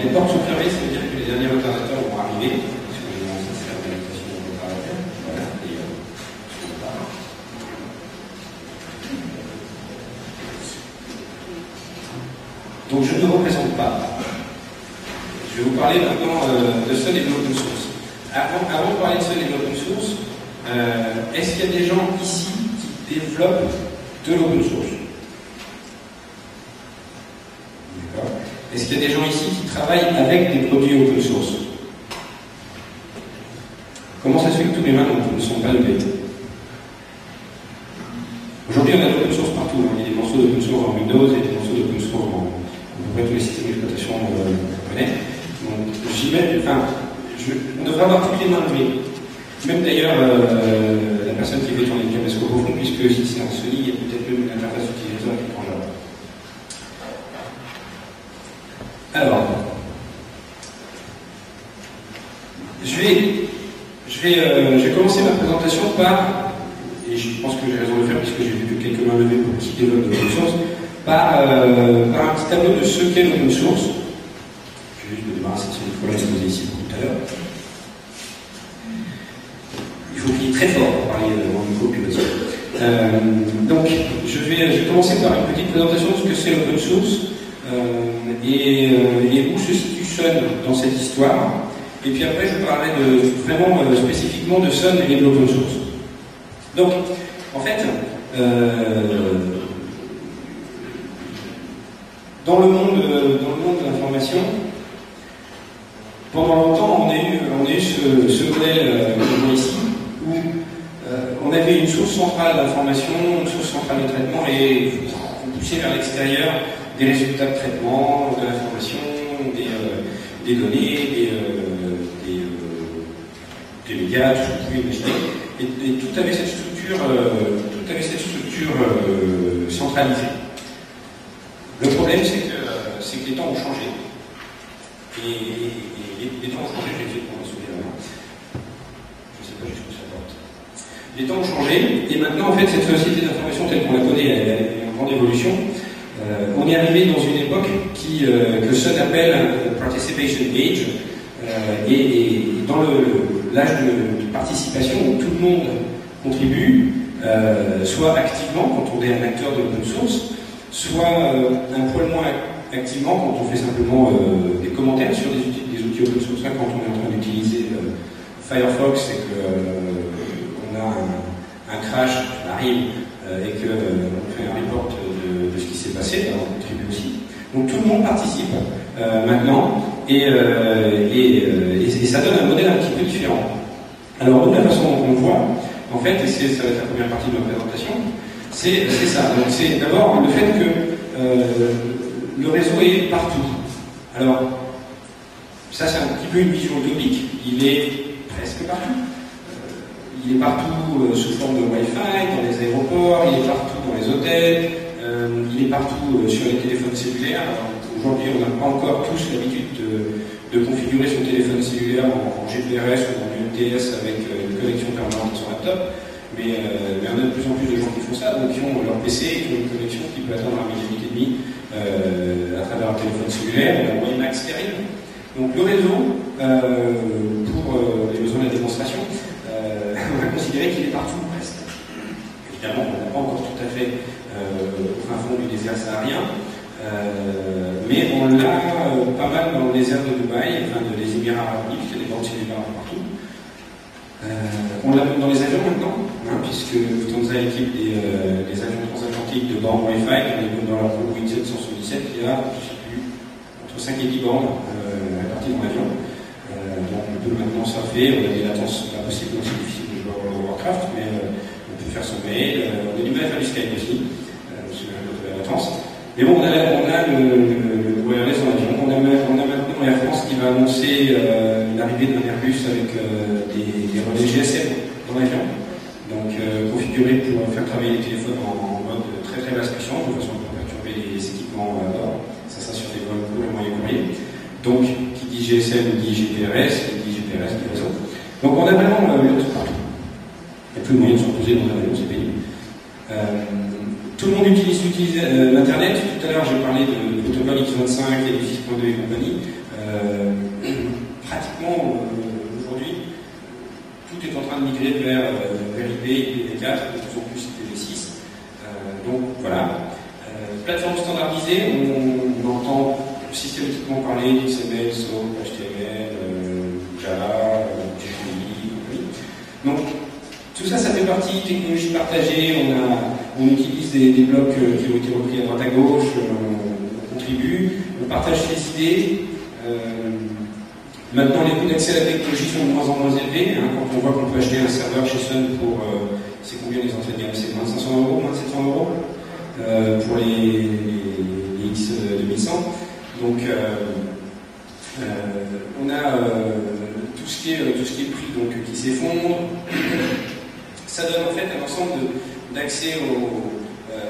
les portes sont fermées, ça veut dire que les derniers retardataires vont arriver. Parce que je lance la présentation de retardataires. Voilà, et donc je ne me représente pas. Je vais vous parler maintenant de Sun et de l'open source. Avant de parler de Sun et de l'open source, est-ce qu'il y a des gens ici qui développent de l'open source? Est-ce qu'il y a des gens ici qui travaillent avec des produits open source? Comment ça se fait que tous les mains ne sont pas levées? Aujourd'hui, on a de l'open source partout. Il y a des morceaux d'open source en Windows et des morceaux d'open source dans à peu près tous les systèmes d'exploitation qu'on connaît. Donc, on devrait avoir toutes les mains levées. Même d'ailleurs, la personne qui fait tourner le caméscope au fond, puisque si c'est un Sony, il y a peut-être même une interface utilisateur qui prend là. Alors, je vais commencer ma présentation par, et je pense que j'ai raison de le faire puisque j'ai vu que quelques mains levées pour qui développent de l'open source, par un petit tableau de ce qu'est l'open source. Je vais juste me débarrasser de cette fois-là exposée ici tout à l'heure. Il faut crier très fort pour parler dans le micro plus aussi. Donc, je vais commencer par une petite présentation de ce que c'est l'open source. Et où se situe Sun dans cette histoire. Et puis après, je parlerai vraiment spécifiquement de Sun et de l'open source. Donc, en fait, dans le monde de l'information, pendant longtemps, on a eu ce modèle qu'on voit ici, où on avait une source centrale d'information, une source centrale de traitement, et on poussait vers l'extérieur des résultats de traitement, de l'information, des données, des médias, tout ce que vous pouvez imaginer. Et tout avait cette structure, centralisée. Le problème, c'est que les temps ont changé. Et les temps ont changé, j'ai fait pour soulever la main. Je ne sais pas jusqu'où ça porte. Les temps ont changé, et maintenant, en fait, cette société d'information telle qu'on la connaît, elle est en grande évolution. On est arrivé dans une époque que Sun appelle Participation Age, et dans l'âge de participation où tout le monde contribue, soit activement quand on est un acteur de l'open source, soit un poil moins activement quand on fait simplement des commentaires sur des outils open source. Quand on est en train d'utiliser Firefox et qu'on a un crash qui arrive et qu'on fait un report de ce qui s'est passé, alors on contribue aussi. Donc tout le monde participe maintenant et ça donne un modèle un petit peu différent. Alors de la façon dont on le voit, en fait, et ça va être la première partie de ma présentation, c'est ça. Donc c'est d'abord le fait que le réseau est partout. Alors ça c'est un petit peu une vision utopique, il est presque partout. Il est partout sous forme de Wi-Fi, dans les aéroports, il est partout dans les hôtels, il est partout sur les téléphones cellulaires. Aujourd'hui, on n'a pas encore tous l'habitude de configurer son téléphone cellulaire en GPRS ou en UMTS avec une connexion permanente à son laptop, mais on a de plus en plus de gens qui font ça, donc qui ont leur PC, qui ont une connexion qui peut atteindre 1,5 mégabits à travers un téléphone cellulaire, la WiMAX terrible. Donc le réseau, pour les besoins de la démonstration, on va considérer qu'il est partout presque. Évidemment, on n'a pas encore tout à fait au fin fond du désert saharien, mais on l'a pas mal dans le désert de Dubaï, enfin des Émirats arabes unis, puisqu'il y a des bandes cellulaires partout. On l'a dans les avions maintenant, puisque Lufthansa équipe des avions transatlantiques de bornes Wi-Fi, dans leur Boeing 777, il y a, je ne sais plus, entre 5 et 10 bornes réparties dans l'avion. Donc on peut maintenant surfer, on a des latences pas possibles, donc c'est difficile de jouer à World of Warcraft, mais on peut faire son mail, on a du mal à faire du Skype aussi, c'est la latence. Mais bon, on a le wireless dans l'avion, on a maintenant Air France qui va annoncer l'arrivée d'un Airbus avec des relais GSM dans l'avion, donc configuré pour faire travailler les téléphones en mode très très basse puissance, de façon à ne pas perturber les équipements à bord, ça sera sur des vols courts et moyens courriers. Donc, qui dit GSM dit GPRS, qui dit GPRS dit réseau. Donc on a vraiment le truc partout. Il n'y a plus de moyen de se reposer dans un avion, c'est pénible. Tout le monde utilise l'Internet. Tout à l'heure, j'ai parlé de protocole X25 et du 6.2 et compagnie. pratiquement aujourd'hui, tout est en train de migrer vers IP, IPv4, de plus en plus IPv6. Donc voilà. Plateforme standardisée, on entend systématiquement parler d'XML, SOAP, HTML, Java, jQuery. Donc tout ça, ça fait partie de technologies partagées. On utilise des blocs qui ont été repris à droite à gauche, on contribue, on partage les idées. Maintenant, les coûts d'accès à la technologie sont de moins en moins élevés. Quand on voit qu'on peut acheter un serveur chez Sun pour, c'est combien les entrées de gamme? C'est moins de 500 euros, moins de 700 euros pour les X2100. Donc, on a tout ce qui est prix donc, qui s'effondre. Ça donne en fait un ensemble d'accès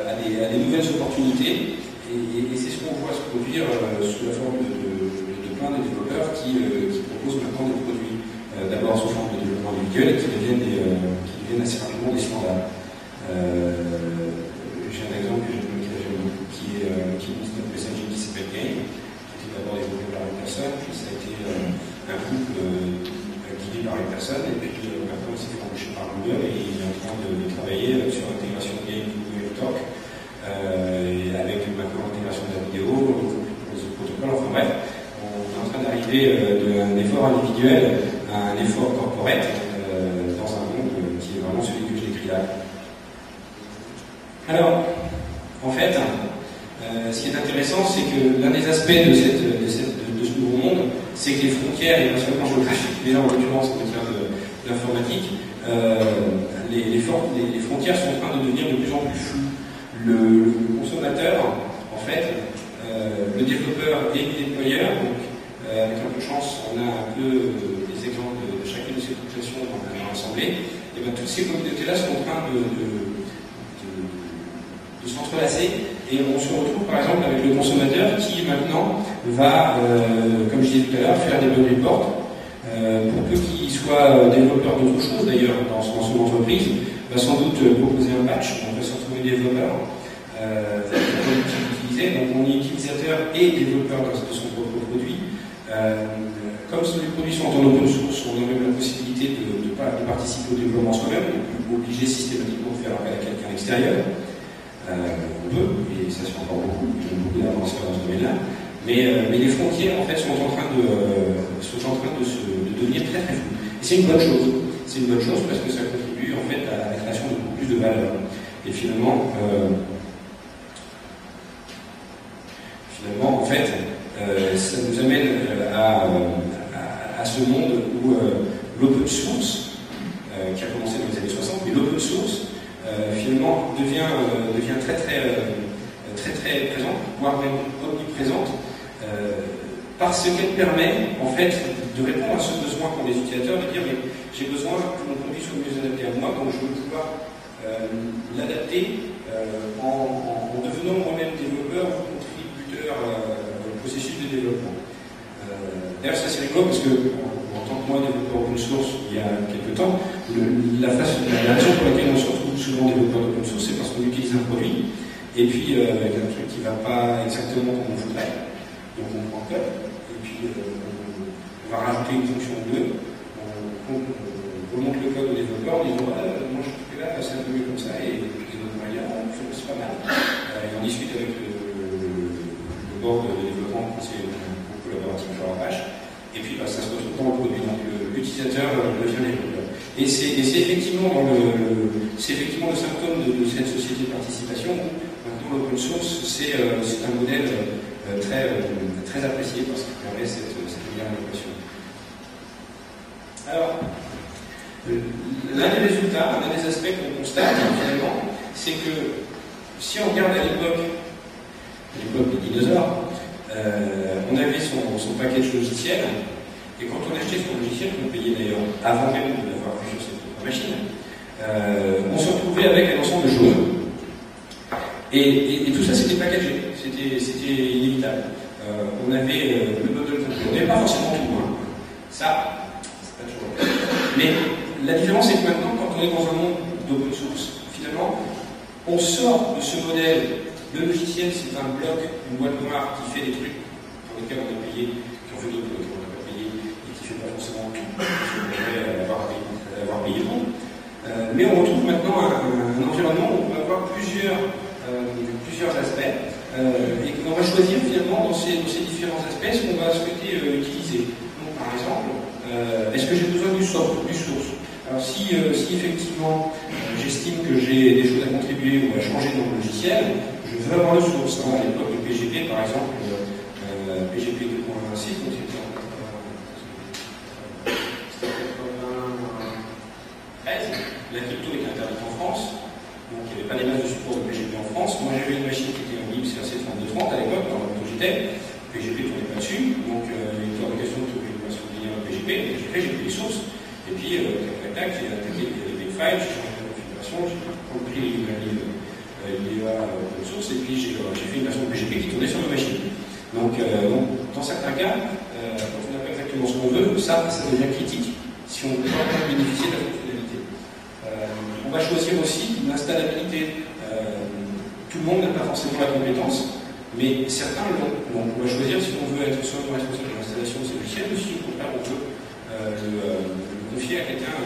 à des nouvelles opportunités. Et c'est ce qu'on voit se produire sous la forme de plein de développeurs qui proposent maintenant des produits d'abord sous forme de développement individuel et qui deviennent assez rapidement des standards. J'ai un exemple que j'aime beaucoup qui utilise notre messaging qui s'appelle Game, qui était d'abord développé par une personne, puis ça a été un groupe guidé par une personne, et puis maintenant il s'est fait embaucher par Google et il est en train de travailler sur l'intégration Game Google Talk. Et avec maintenant l'intégration de la vidéo, les autres protocoles, enfin bref, on est en train d'arriver d'un effort individuel à un effort corporate dans un monde qui est vraiment celui que je décris là. Alors, en fait, ce qui est intéressant, c'est que l'un des aspects de ce nouveau monde, c'est que les frontières, et pas seulement géographiques, mais là en l'occurrence en matière d'informatique, les frontières sont en train de devenir de plus en plus floues. Le consommateur, en fait, le développeur et le déployeur, donc avec un peu de chance, on a un peu des exemples de chacune de ces populations dans l'assemblée, et bien toutes ces communautés-là sont en train de s'entrelacer, et on se retrouve par exemple avec le consommateur qui maintenant va, comme je disais tout à l'heure, faire des bug reports, pour peu qu'il soit développeur d'autre chose d'ailleurs dans son entreprise, va sans doute proposer un patch, on va se retrouver développeur, donc on est utilisateur et développeur de son propre produit. Comme les produits sont en open source, on a même la possibilité de participer au développement soi-même, on n'est pas obligé systématiquement de faire appel à quelqu'un extérieur. On peut, et ça se fait encore beaucoup, il y a beaucoup d'avancées dans ce domaine-là. Mais les frontières en fait sont en train de devenir très très floues. Et c'est une bonne chose. C'est une bonne chose parce que ça contribue en fait à la création de beaucoup plus de valeur. Et finalement, en fait, ça nous amène à ce monde où l'open source, qui a commencé dans les années 60, mais l'open source finalement devient très présente, voire même omniprésente, parce qu'elle permet en fait de répondre à ce besoin qu'ont les utilisateurs de dire mais j'ai besoin que mon produit soit mieux adapté à moi, donc je veux pouvoir l'adapter en devenant moi-même développeur ou contributeur au processus de développement. D'ailleurs, ça c'est rigolo parce que en tant que moi développeur open source il y a quelques temps, la raison pour laquelle on se retrouve souvent développeur open source, c'est parce qu'on utilise un produit et puis il y a un truc qui ne va pas exactement comme on voudrait, donc on prend code et puis on va rajouter une fonction 2, on remonte le code au développeur, on dit moi je trouve que là c'est un peu mieux comme ça et puis les autres moyens, c'est pas mal. Et on discute avec le board de développement quand c'est collaboratif sur Apache, et puis ça se retrouve dans le produit, donc l'utilisateur devient développeur. Et c'est effectivement le symptôme de cette société de participation. Maintenant l'open source c'est un modèle très apprécié parce qu'il permet cette meilleure adaptation. Alors, l'un des résultats, l'un des aspects qu'on constate finalement, c'est que si on regarde à l'époque des dinosaures, on avait son package logiciel, et quand on achetait son logiciel, qu'on payait d'ailleurs avant même de l'avoir vu sur cette propre machine, on se retrouvait avec un ensemble de choses. Et tout ça c'était packagé, c'était inévitable. On avait le modèle complet, on n'avait pas forcément tout. Hein. Ça, c'est pas toujours. Mais la différence c'est que maintenant, quand on est dans un monde d'open source, finalement, on sort de ce modèle. Le logiciel, c'est un bloc, une boîte noire qui fait des trucs pour lesquels on est payé, qui ont fait d'autres plusieurs aspects, et qu'on va choisir finalement dans ces différents aspects ce qu'on va souhaiter utiliser. Donc, par exemple, est-ce que j'ai besoin du source? Alors si effectivement j'estime que j'ai des choses à contribuer ou à changer dans le logiciel, je veux avoir le source. À l'époque de PGP, par exemple, PGP 2.6, donc c'était en 93, la crypto était interdite en France, donc il n'y avait pas des masses de support de PGP en France. Moi j'avais une machine qui était en libre CRC 3230 à l'époque, dans laquelle j'étais, PGP ne tournait pas dessus, donc il était hors de question de trouver une version de PGP, donc j'ai pris les sources. Et puis, tac, j'ai attaqué les big files, j'ai changé la configuration, j'ai repris les librairies IDEA open source, et puis j'ai fait une version PGP qui tournait sur ma machine. Donc, dans certains cas, quand on n'a pas exactement ce qu'on veut, ça devient critique si on ne veut pas bénéficier de la fonctionnalité. On va choisir aussi l'installabilité. Tout le monde n'a pas forcément la compétence, mais certains l'ont. Donc, on va choisir si on veut être seulement responsable de l'installation de ces logiciels ou si au contraire on veut confier à quelqu'un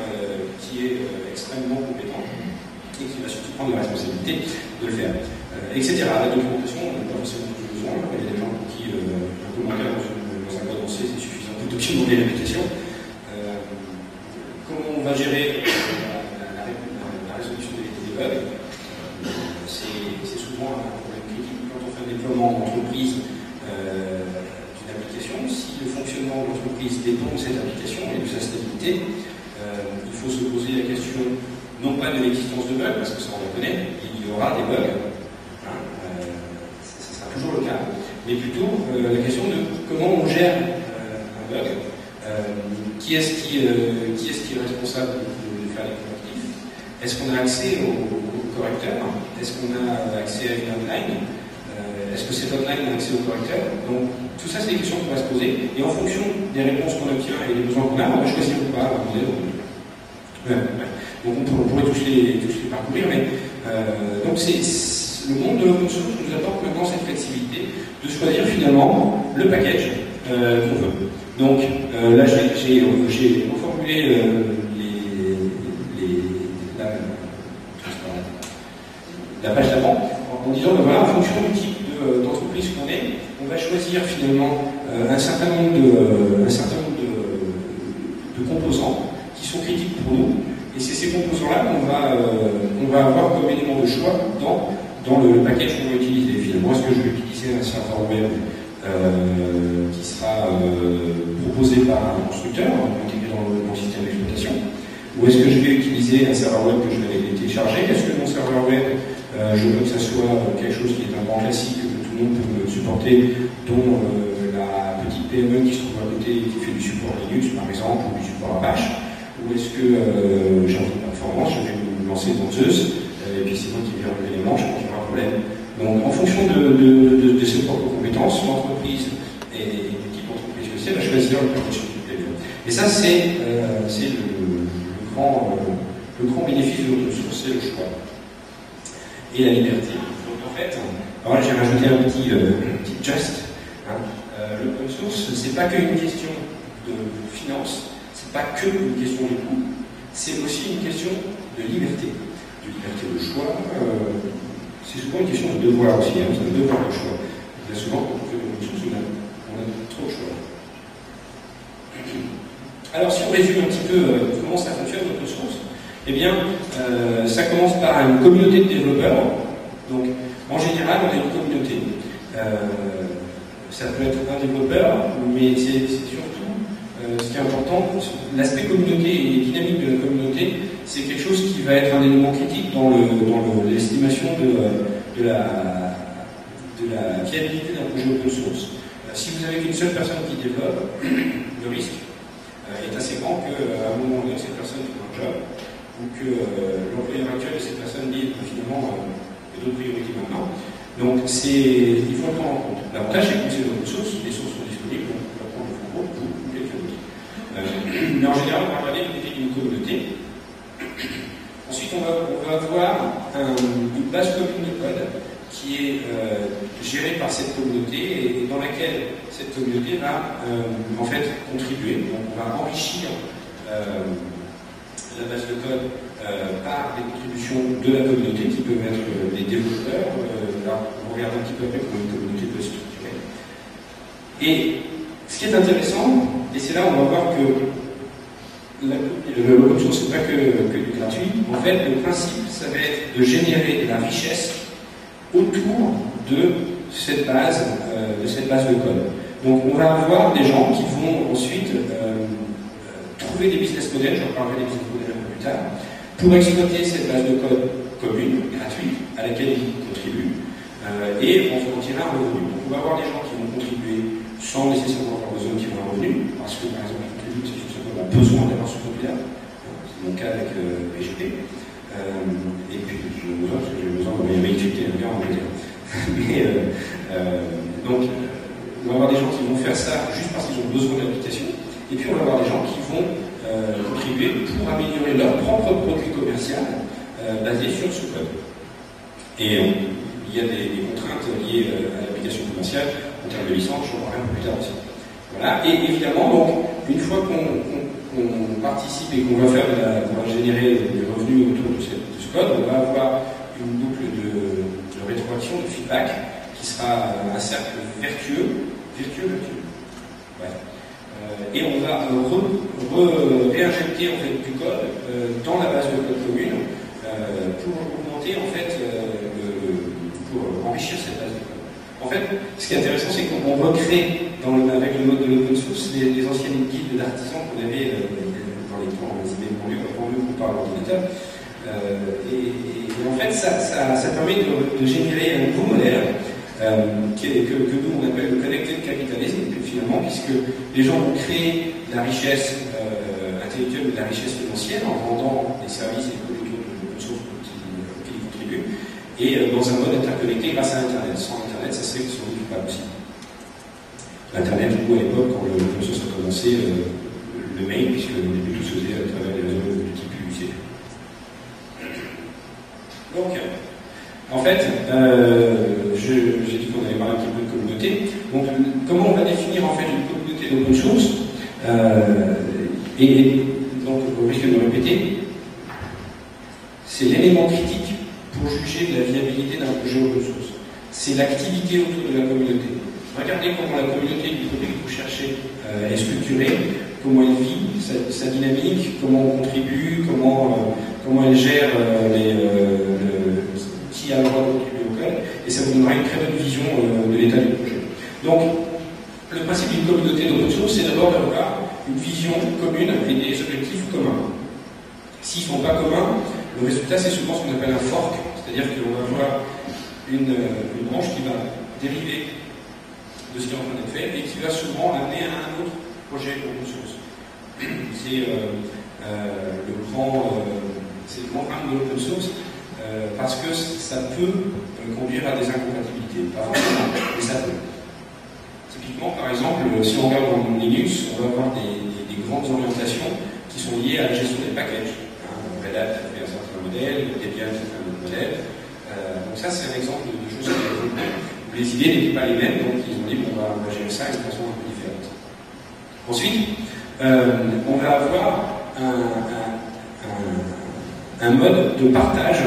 qui est extrêmement compétent et qui va surtout prendre la responsabilité de le faire, etc. La documentation, on n'a pas forcément toujours besoin. Il y a des gens pour qui un commentaire dans un code avancé, c'est suffisant pour documenter l'application. Comment on va gérer la résolution des bugs? C'est souvent un problème critique quand on fait un déploiement d'entreprise d'une application. Si le fonctionnement de l'entreprise dépend de cette application et de sa stabilité, il faut se poser la question non pas de l'existence de bugs, parce que ça on le connaît, il y aura des bugs, hein, ce sera toujours le cas, mais plutôt la question de comment on gère un bug, qui est-ce qui est responsable de faire les correctifs, est-ce qu'on a accès au correcteur, est-ce qu'on a accès à une hotline, est-ce que cette hotline a accès au correcteur? Donc tout ça c'est des questions qu'on va se poser, et en fonction des réponses qu'on obtient et des besoins qu'on a, on va choisir ou pas un modèle. Donc on pourrait tous les parcourir, mais donc le monde de l'open source nous apporte maintenant cette flexibilité de choisir finalement le package qu'on veut. Donc là j'ai reformulé la page d'avant en disant ben voilà, en fonction du type d'entreprise qu'on est, on va choisir finalement un certain nombre de composants qui sont critiques pour nous. Et c'est ces composants-là qu'on va avoir comme élément de choix dans le package qu'on va utiliser. Finalement, est-ce que je vais utiliser un serveur web qui sera proposé par un constructeur, intégré dans le système d'exploitation, ou est-ce que je vais utiliser un serveur web que je vais télécharger? Est-ce que mon serveur web, je veux que ça soit quelque chose qui est un grand classique que tout le monde peut supporter, dont la petite PME qui se trouve à côté et qui fait du support Linux, par exemple, ou du support Apache? Ou est-ce que j'ai envie de performance, je vais me lancer dans Zeus, et puis c'est moi qui vais relever les manches, je pense qu'il y aura un problème. Donc en fonction de ses propres compétences, l'entreprise et du type d'entreprise que c'est, va choisir le package qui lui plaît. Et ça c'est le grand bénéfice de l'open source, c'est le choix. Et la liberté. Donc en fait, alors là j'ai rajouté un petit just. Hein. L'open source, c'est pas qu'une question de finance, c'est pas que une question de coût, c'est aussi une question de liberté de choix. C'est souvent une question de devoir aussi, hein, c'est un devoir de choix. Il y a souvent, quand on fait l'open source, on a trop de choix. Alors si on résume un petit peu comment ça fonctionne l'open source, eh bien, ça commence par une communauté de développeurs. Donc, en général, on a une communauté. Ça peut être un développeur, mais c'est surtout ce qui est important, l'aspect communauté et les dynamiques de la communauté, c'est quelque chose qui va être un élément critique dans l'estimation de la viabilité d'un projet open source. Si vous avez qu'une seule personne qui développe, le risque est assez grand qu'à un moment donné, cette personne fait un job, ou que l'employeur actuel de cette personne dit finalement il y a d'autres priorités maintenant. Donc il faut le prendre en compte. L'avantage c'est que c'est open source, les sources sont disponibles, on peut prendre le contrôle pour quelqu'un d'autre. Mais en général, on va regarder l'unité d'une communauté. Ensuite, on va avoir une base commune de code qui est gérée par cette communauté et dans laquelle cette communauté va en fait contribuer. Donc, on va enrichir la base de code par des contributions de la communauté qui peuvent être des développeurs. Là, on regarde un petit peu après comment une communauté peut se structurer. Et ce qui est intéressant, et c'est là où on va voir que l'open source n'est pas que du gratuit. En fait, le principe, ça va être de générer de la richesse autour de cette base de code. Donc, on va avoir des gens qui vont ensuite trouver des business models, j'en parlerai des business models un peu plus tard, pour exploiter cette base de code commune, gratuite, à laquelle ils contribuent, et on en tirer un revenu. Donc, on va avoir des gens qui vont contribuer sans nécessairement avoir besoin de tirer un revenu, parce que, par exemple, ils contribuent parce qu'ils ont simplement besoin d'avoir ce code-là. C'est mon cas avec PGP. Et puis, j'ai besoin, parce que j'ai besoin d'envoyer un gars en média. Mais, donc, on va avoir des gens qui vont faire ça juste parce qu'ils ont besoin de l'application, et puis on va avoir des gens qui vont contribuer pour améliorer leur propre produit commercial basé sur ce code. Et il y a des contraintes liées à l'application commerciale en termes de licence, j'en parlerai un peu plus tard aussi. Voilà. Et évidemment, donc, une fois qu'on participe et qu'on va générer des revenus autour de ce code, on va avoir une boucle de rétroaction, de feedback, qui sera un cercle vertueux. Ouais. Et on va réinjecter en fait du code dans la base de code commune pour augmenter en fait pour enrichir cette base de code. En fait, ce qui est intéressant, c'est qu'on recrée avec le mode de l'open source les anciennes guildes d'artisans qu'on avait dans les temps avant qu'on parle d'ordinateur. Et en fait, ça permet de générer un nouveau modèle que nous on appelle le connected capitalism, finalement, puisque les gens vont créer de la richesse intellectuelle ou de la richesse financière en vendant des services et des produits de l'open source qui y contribuent, et dans un mode interconnecté grâce à Internet. Sans Internet, ça serait sans doute pas possible. Internet, du coup, à l'époque, quand l'open source a commencé, le mail, puisque au début tout se faisait à travers les réseaux de type publicitaire. Donc, en fait, j'ai dit qu'on allait parler un petit peu de communauté. Donc, comment on va définir en fait une communauté d'open source et donc, au risque de me répéter, c'est l'élément critique pour juger de la viabilité d'un projet open source. C'est l'activité autour de la communauté. Regardez comment la communauté du produit que vous cherchez est structurée, comment elle vit, sa dynamique, comment on contribue, comment elle gère qui a le droit de contribuer au code, et ça vous donnera une très bonne vision de l'état du projet. Donc, le principe d'une communauté d'open source, c'est d'abord d'avoir une vision commune et des objectifs communs. S'ils ne sont pas communs, le résultat, c'est souvent ce qu'on appelle un fork, c'est-à-dire qu'on va avoir une branche qui va dériver de ce qui est en train d'être fait et qui va souvent amener à un autre projet open source. C'est le grand problème de l'open source parce que ça peut conduire à des incompatibilités. Pas forcément, mais ça peut. Typiquement, par exemple, si on regarde dans Linux, on va avoir des grandes orientations qui sont liées à la gestion des packages. Red Hat fait un certain modèle, Debian fait un autre modèle. Donc ça, c'est un exemple de choses qui ont été. Les idées n'étaient pas les mêmes, donc ils ont dit qu'on va gérer ça d'une façon un peu différente. Ensuite, on va avoir un mode de partage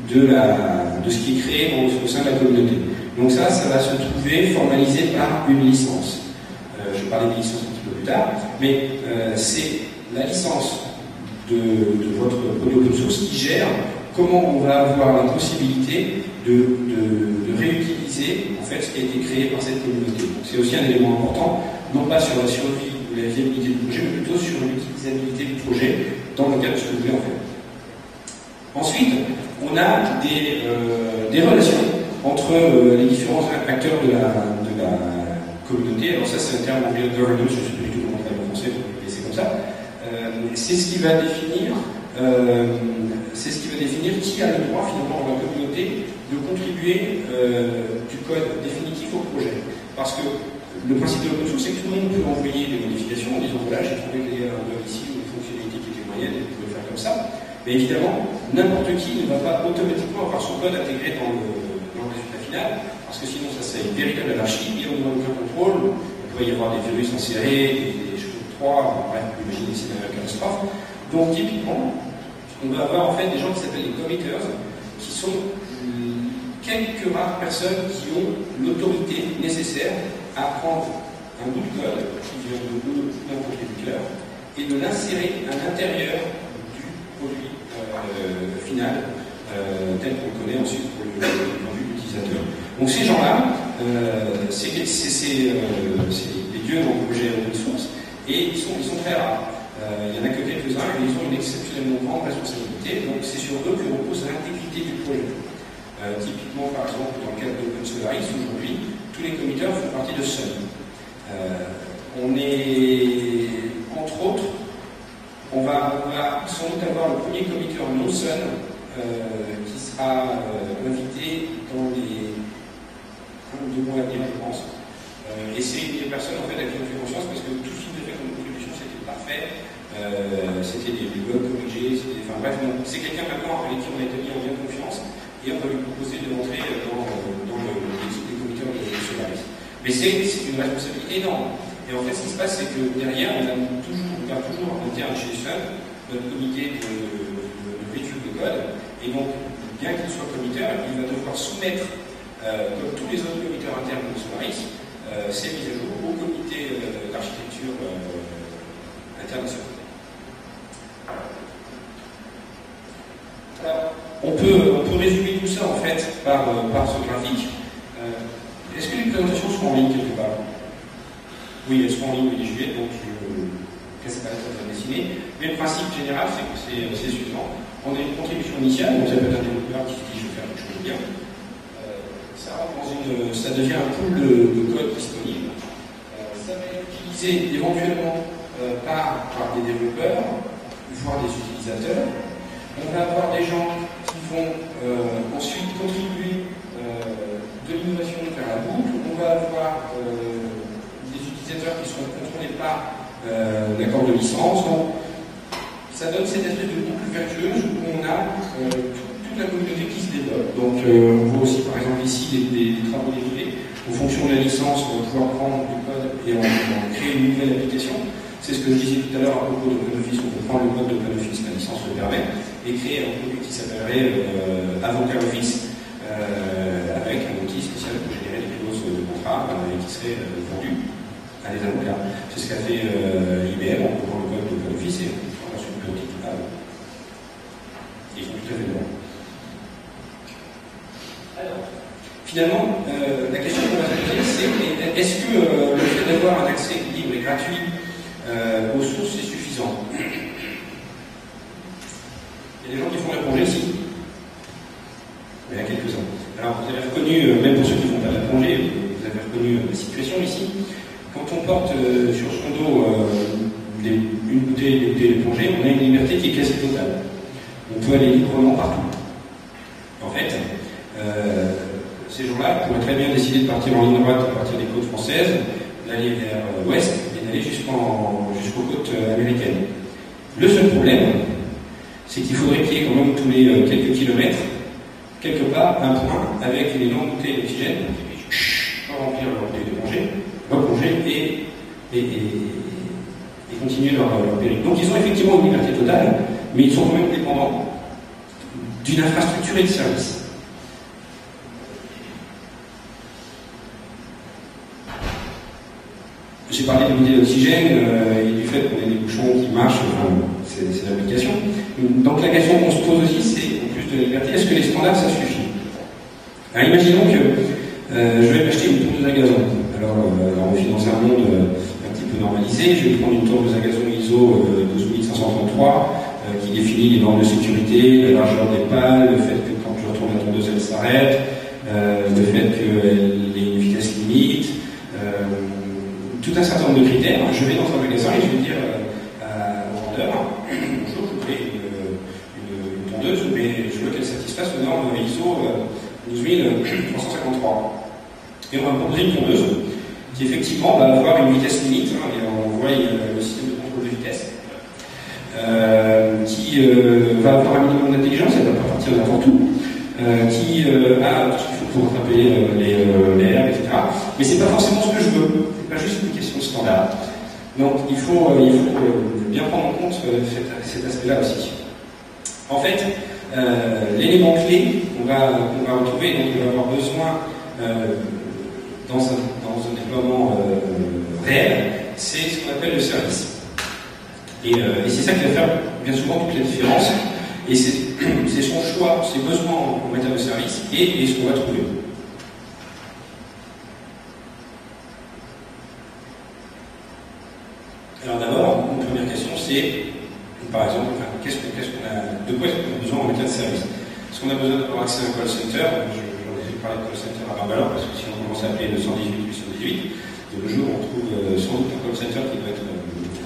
de ce qui est créé au sein de la communauté. Donc ça va se trouver formalisé par une licence. Je parlais des licences un petit peu plus tard, mais c'est la licence de votre produit open source qui gère comment on va avoir la possibilité de réutiliser en fait ce qui a été créé par cette communauté. C'est aussi un élément important, non pas sur la survie ou la viabilité du projet, mais plutôt sur l'utilisabilité du projet dans le cadre de ce que vous voulez en faire. Ensuite, on a des relations entre les différents acteurs de la communauté. Alors ça, c'est un terme anglais de governance, je ne sais plus du tout comment on traduit en français, mais c'est comme ça. C'est ce qui va définir qui a le droit finalement dans la communauté de contribuer du code définitif au projet. Parce que le principe de l'open source, c'est que tout le monde peut envoyer des modifications en disant voilà, j'ai trouvé qu'il y a un bug ici ou une fonctionnalité qui était moyenne et vous pouvez le faire comme ça. Mais évidemment, n'importe qui ne va pas automatiquement avoir son code intégré dans le résultat final, parce que sinon ça c'est une véritable anarchie, et on n'a aucun contrôle, il pourrait y avoir des virus insérés, des choses de 3, bref, vous imaginez c'est une catastrophe. Donc typiquement, on va avoir en fait des gens qui s'appellent les committers, qui sont quelques rares personnes qui ont l'autorité nécessaire à prendre un bout de code qui vient d'un contributeur et de l'insérer à l'intérieur du produit final, tel qu'on le connaît ensuite pour le point de vue utilisateur. Donc ces gens-là, c'est les dieux dans le projet open source, et ils sont très rares. Il n'y en a que quelques-uns, et ils ont une exceptionnellement grande responsabilité, donc c'est sur eux que repose l'intégrité du projet. Typiquement, par exemple, dans le cadre d'Open Solaris, aujourd'hui, tous les committers font partie de Sun. On est, entre autres, on va sans doute avoir le premier committer non Sun qui sera invité dans les 2 mois à venir, je pense. Et c'est une des personnes en fait à qui on fait confiance parce que tout ce qu'il fait comme contribution c'était parfait, c'était des bugs corrigés, enfin bref, c'est quelqu'un maintenant avec qui on a été mis en bien confiance et on va lui proposer de rentrer dans l'équipe des committers de Solaris. Mais c'est une responsabilité énorme. Et en fait, ce qui se passe, c'est que derrière, on garde toujours en interne chez Sun notre comité d'études de code, et donc, bien qu'il soit committer, il va devoir soumettre, comme tous les autres committers internes de Solaris, ces mises à jour au comité d'architecture international. Alors, on peut résumer tout ça en fait par ce graphique. Est-ce que les présentations seront en ligne quelque part? Oui, elles seront en ligne le 10 juillet, donc je ne casse pas la tête à dessiner. Mais le principe général, c'est que c'est suivant. On a une contribution initiale, donc ça peut être un développeur qui se dit je vais faire quelque chose de bien. Ça devient un pool de code disponible. Ça va être utilisé éventuellement par des développeurs, voire des utilisateurs. On va avoir des gens qui vont ensuite contribuer de l'innovation vers la boucle. On va avoir des utilisateurs qui seront contrôlés par l'accord de licence. Donc, ça donne cette espèce de boucle vertueuse où on a toute la communauté qui se développe. Donc, on voit aussi par exemple ici des travaux dérivés. En fonction de la licence, on va pouvoir prendre du code et en créer une nouvelle application. C'est ce que je disais tout à l'heure à propos d'OpenOffice. On peut prendre le code d'OpenOffice, la licence le permet, et créer un produit qui s'appellerait Avocat Office, avec un outil spécial pour générer des clauses de contrat et qui serait vendu à des avocats. C'est ce qu'a fait IBM. On peut prendre le code d'OpenOffice et on peut prendre ensuite l'outil qui va. Ils sont tout à fait droits. Alors, finalement, la question qu'on va se poser, c'est est-ce que le fait d'avoir un accès libre et gratuit aux sources, c'est suffisant? Il y a des gens qui font la plongée ici. Il y en a quelques-uns. Alors, vous avez reconnu, même pour ceux qui ne font pas la plongée, vous avez reconnu la situation ici. Quand on porte sur son dos une bouteille de plongée, on a une liberté qui est quasi totale. On peut aller librement partout. En fait, ces gens-là pourraient très bien décider de partir en ligne droite à partir des côtes françaises, d'aller vers l'ouest et d'aller jusqu'aux côtes américaines. Le seul problème, c'est qu'il faudrait qu'il y ait quand même tous les quelques kilomètres, quelque part, un point avec une énorme bouteille d'oxygène qui puisse remplir leur bouteille de plongée, replonger et continuer leur périple. Donc ils ont effectivement une liberté totale, mais ils sont quand même dépendants d'une infrastructure et de services. J'ai parlé de bouteilles d'oxygène et du fait qu'on ait des bouchons qui marchent, enfin, c'est l'application. Donc la question qu'on se pose aussi, c'est, en plus de la liberté, est-ce que les standards, ça suffit? Alors imaginons que je vais m'acheter une tondeuse à gazon. Alors on vit dans un monde un petit peu normalisé, je vais prendre une tondeuse à gazon ISO 12533 qui définit les normes de sécurité, la largeur des pales, le fait que quand je retourne la tondeuse, elle s'arrête, le fait qu'elle ait une vitesse limite, tout un certain nombre de critères. Je vais dans un magasin et je vais dire au vendeur, bonjour, je voudrais une tondeuse, mais je veux qu'elle satisfasse aux normes ISO 12353. Et on va me proposer une tondeuse qui effectivement va avoir une vitesse limite, et on voit le système de contrôle de vitesse, qui va avoir un minimum d'intelligence, elle ne va pas partir n'importe où, qui a tout ce qu'il faut pour rattraper l'air, etc. Mais c'est pas forcément ce que je veux. Pas juste une question de standard. Donc il faut bien prendre en compte cet aspect-là aussi. En fait, l'élément clé qu'on va retrouver, donc on va avoir besoin dans un déploiement réel, c'est ce qu'on appelle le service. Et c'est ça qui va faire bien souvent toute la différence. Et c'est son choix, ses besoins en matière de service et ce qu'on va trouver. Alors d'abord, une première question, c'est, par exemple, de quoi est-ce qu'on a besoin en matière de service? Est-ce qu'on a besoin d'avoir accès à un call center? J'en ai parlé de call center à Barbalor, parce que si on commence à appeler le 118 818, de nos jours, on trouve sans doute un call center qui doit être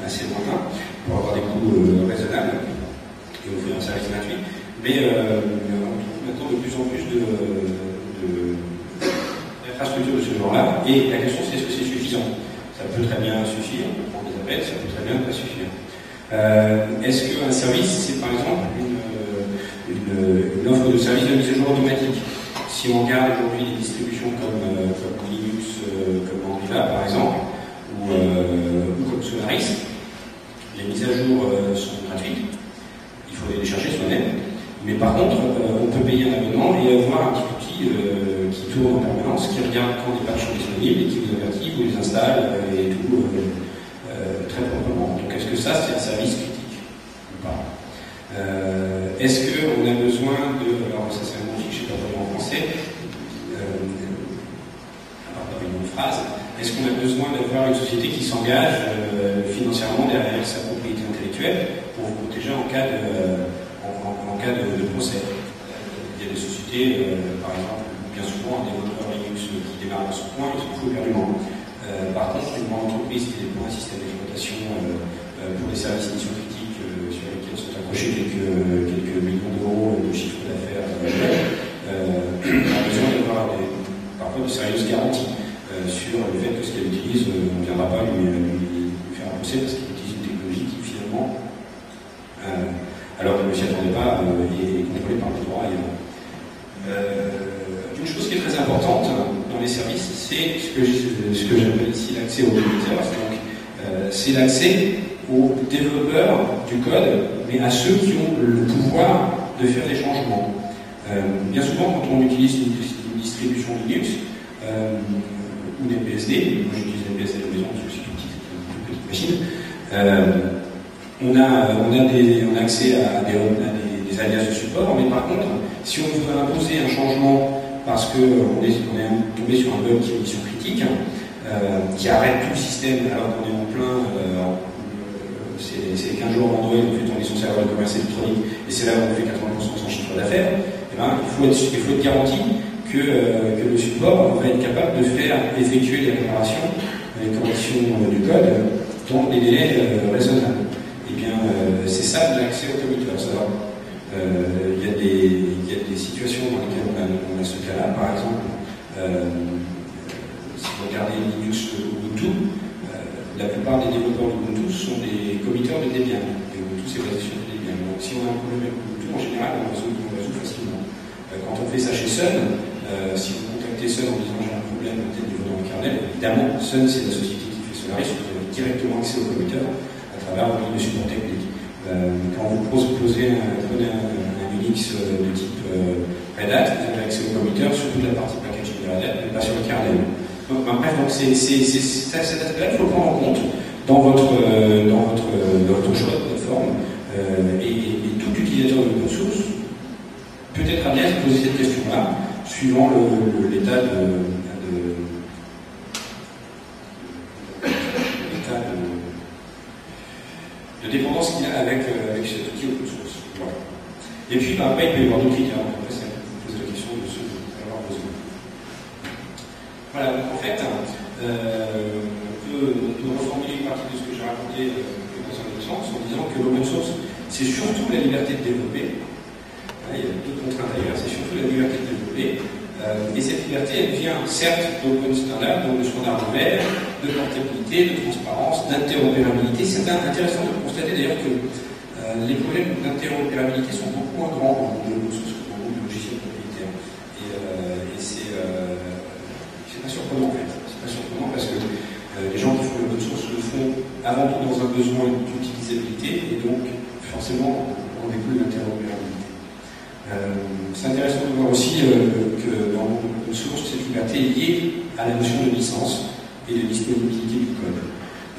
assez lointain pour avoir des coûts raisonnables et offrir un service gratuit. Mais on trouve maintenant de plus en plus d'infrastructures de ce genre-là, et la question c'est est-ce que c'est suffisant? Ça peut très bien suffire, on prend des appels, ça peut très bien ne pas suffire. Est-ce qu'un service, c'est par exemple une offre de service de mise à jour automatique? Si on regarde aujourd'hui des distributions comme Linux, comme Angular par exemple, ou comme Solaris, les mises à jour sont gratuites, il faut aller les chercher soi-même. Mais par contre, on peut payer un abonnement et avoir un petit outil qui tourne en permanence, qui regarde quand les patchs sont disponibles et qui vous avertit, vous les installe et tout très proprement. Donc est-ce que ça, c'est un service critique ou pas? Est-ce qu'on a besoin de... Alors ça c'est un mot que je ne sais pas vraiment en français, à part par une autre phrase. Est-ce qu'on a besoin d'avoir une société qui s'engage financièrement derrière sa propriété intellectuelle pour vous protéger en cas de procès? Il y a des sociétés, par exemple, bien souvent, un développeur Linux qui démarre dans son coin, il se fout éperdument. Par contre, une grande entreprise qui déploie un système d'exploitation pour des services mission critiques sur lesquels sont accrochés quelques millions d'euros de chiffre d'affaires a besoin d'avoir parfois de sérieuses garanties sur le fait que ce qu'elle utilise, on ne viendra pas lui faire un procès parce qu'il utilise une technologie qui finalement, alors qu'elle ne s'y attendait pas, est contrôlée par le droit ailleurs. Une chose qui est très importante dans les services, c'est ce que j'appelle ici l'accès aux développeurs. C'est l'accès aux développeurs du code, mais à ceux qui ont le pouvoir de faire des changements. Bien souvent, quand on utilise une distribution Linux ou des BSD, moi j'utilise des BSD à la maison parce que c'est une toute petite machine, on a accès à des alias de support, mais par contre, si on voudrait imposer un changement parce qu'on est tombé sur un bug qui est une mission critique, qui arrête tout le système alors qu'on est en plein, c'est les 15 jours d'Android, on fait tourner son serveur de commerce électronique, et c'est là où on fait 80% de son chiffre d'affaires, il faut être garanti que le support va être capable de faire effectuer les réparations, les corrections du code dans des délais raisonnables. Et bien, c'est ça l'accès au commuteur. Il y a des situations dans lesquelles on a ce cas-là. Par exemple, si vous regardez Linux Ubuntu, la plupart des développeurs d'Ubuntu sont des committeurs de Debian. Et Ubuntu, c'est basé sur Debian. Donc, si on a un problème avec Ubuntu, en général, on résout facilement. Quand on fait ça chez Sun, si vous contactez Sun en disant j'ai un problème peut-être niveau dans le kernel, évidemment, Sun, c'est la société qui fait Solaris, vous avez directement accès au commuteur à travers le ligne de support technique. Quand vous prenez un Unix de type Red Hat, vous avez accès au commuteur sur toute la partie packaging de Red Hat, mais pas sur le kernel. Donc, bref, cet aspect-là, il faut le prendre en compte dans votre choix de plateforme. Et tout utilisateur de open source peut être amené à se poser cette question-là, suivant l'état de dépendance qu'il a avec cet outil open source. Voilà. Et puis, après, il peut y avoir d'autres critères. Après, ça vous pose la question de ce dont vous allez avoir besoin. Voilà, donc en fait, on peut reformuler une partie de ce que j'ai raconté dans un autre sens en disant que l'open source, c'est surtout la liberté de développer. Il y a d'autres contraintes ailleurs, c'est surtout la liberté de développer. Et cette liberté, elle vient certes d'open standard, donc de standards ouverts, de portabilité, de transparence, d'interopérabilité. C'est intéressant de constater d'ailleurs que les problèmes d'interopérabilité sont beaucoup moins grands dans le monde open source que dans le monde logiciel propriétaire. Et c'est pas surprenant en fait. C'est pas surprenant parce que les gens qui font l'open source le font avant tout dans un besoin d'utilisabilité et donc forcément on découle l'interopérabilité. C'est intéressant de voir aussi que dans l'open source, cette liberté est liée à la notion de licence et de disponibilité du code.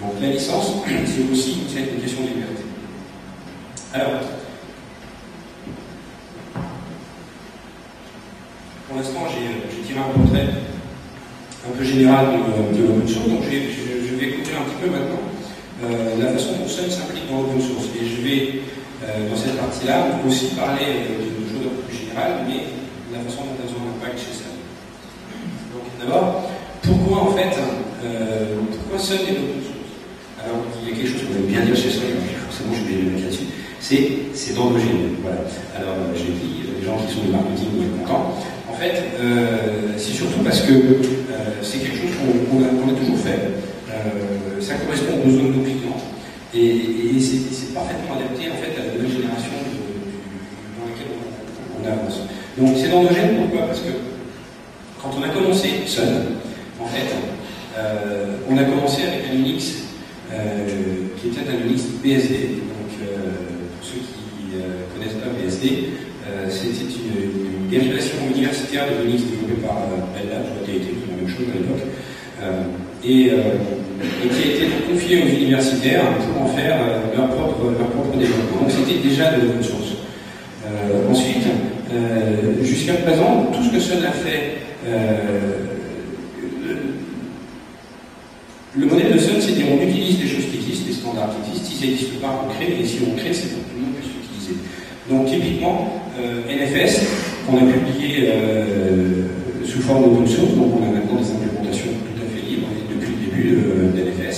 Donc la licence, c'est aussi une question de liberté. Alors, pour l'instant, j'ai tiré un portrait un peu général de l'open source, donc je vais couvrir un petit peu maintenant la façon dont Sun s'implique dans l'open source. Et je vais, dans cette partie-là, aussi parler de choses un peu plus générales, mais de la façon dont elles ont un impact chez Sun. Donc d'abord, pourquoi en fait, pourquoi Sun est l'open source? Alors, il y a quelque chose qu'on aime bien dire chez Sun, forcément je vais le mettre là-dessus, c'est d'endogène. Voilà. Alors, j'ai dit, les gens qui sont du marketing vont être contents. En fait, c'est surtout parce que c'est quelque chose qu'on a toujours fait. Ça correspond aux besoins de nos clients et c'est parfaitement adapté en fait à la nouvelle génération dans laquelle on avance. Donc c'est endogène, pourquoi? Parce que quand on a commencé Sun, en fait, on a commencé avec un Unix qui était un Unix BSD. Donc pour ceux qui connaissent pas BSD, c'était une dérivation universitaire de Unix développée par Bell Labs, qui a été la même chose à l'époque, et qui a été confiée aux universitaires pour en faire leur propre développement. Donc c'était déjà de l'open source. Ensuite, jusqu'à présent, tout ce que Sun a fait, le modèle de Sun, c'est dire on utilise des choses qui existent, des standards qui existent. Si ça n'existe pas, on crée, et si on crée, c'est pour que tout le monde puisse l'utiliser. Donc typiquement, NFS, qu'on a publié sous forme d'open source, donc on a maintenant des implémentations tout à fait libres depuis le début d'NFS.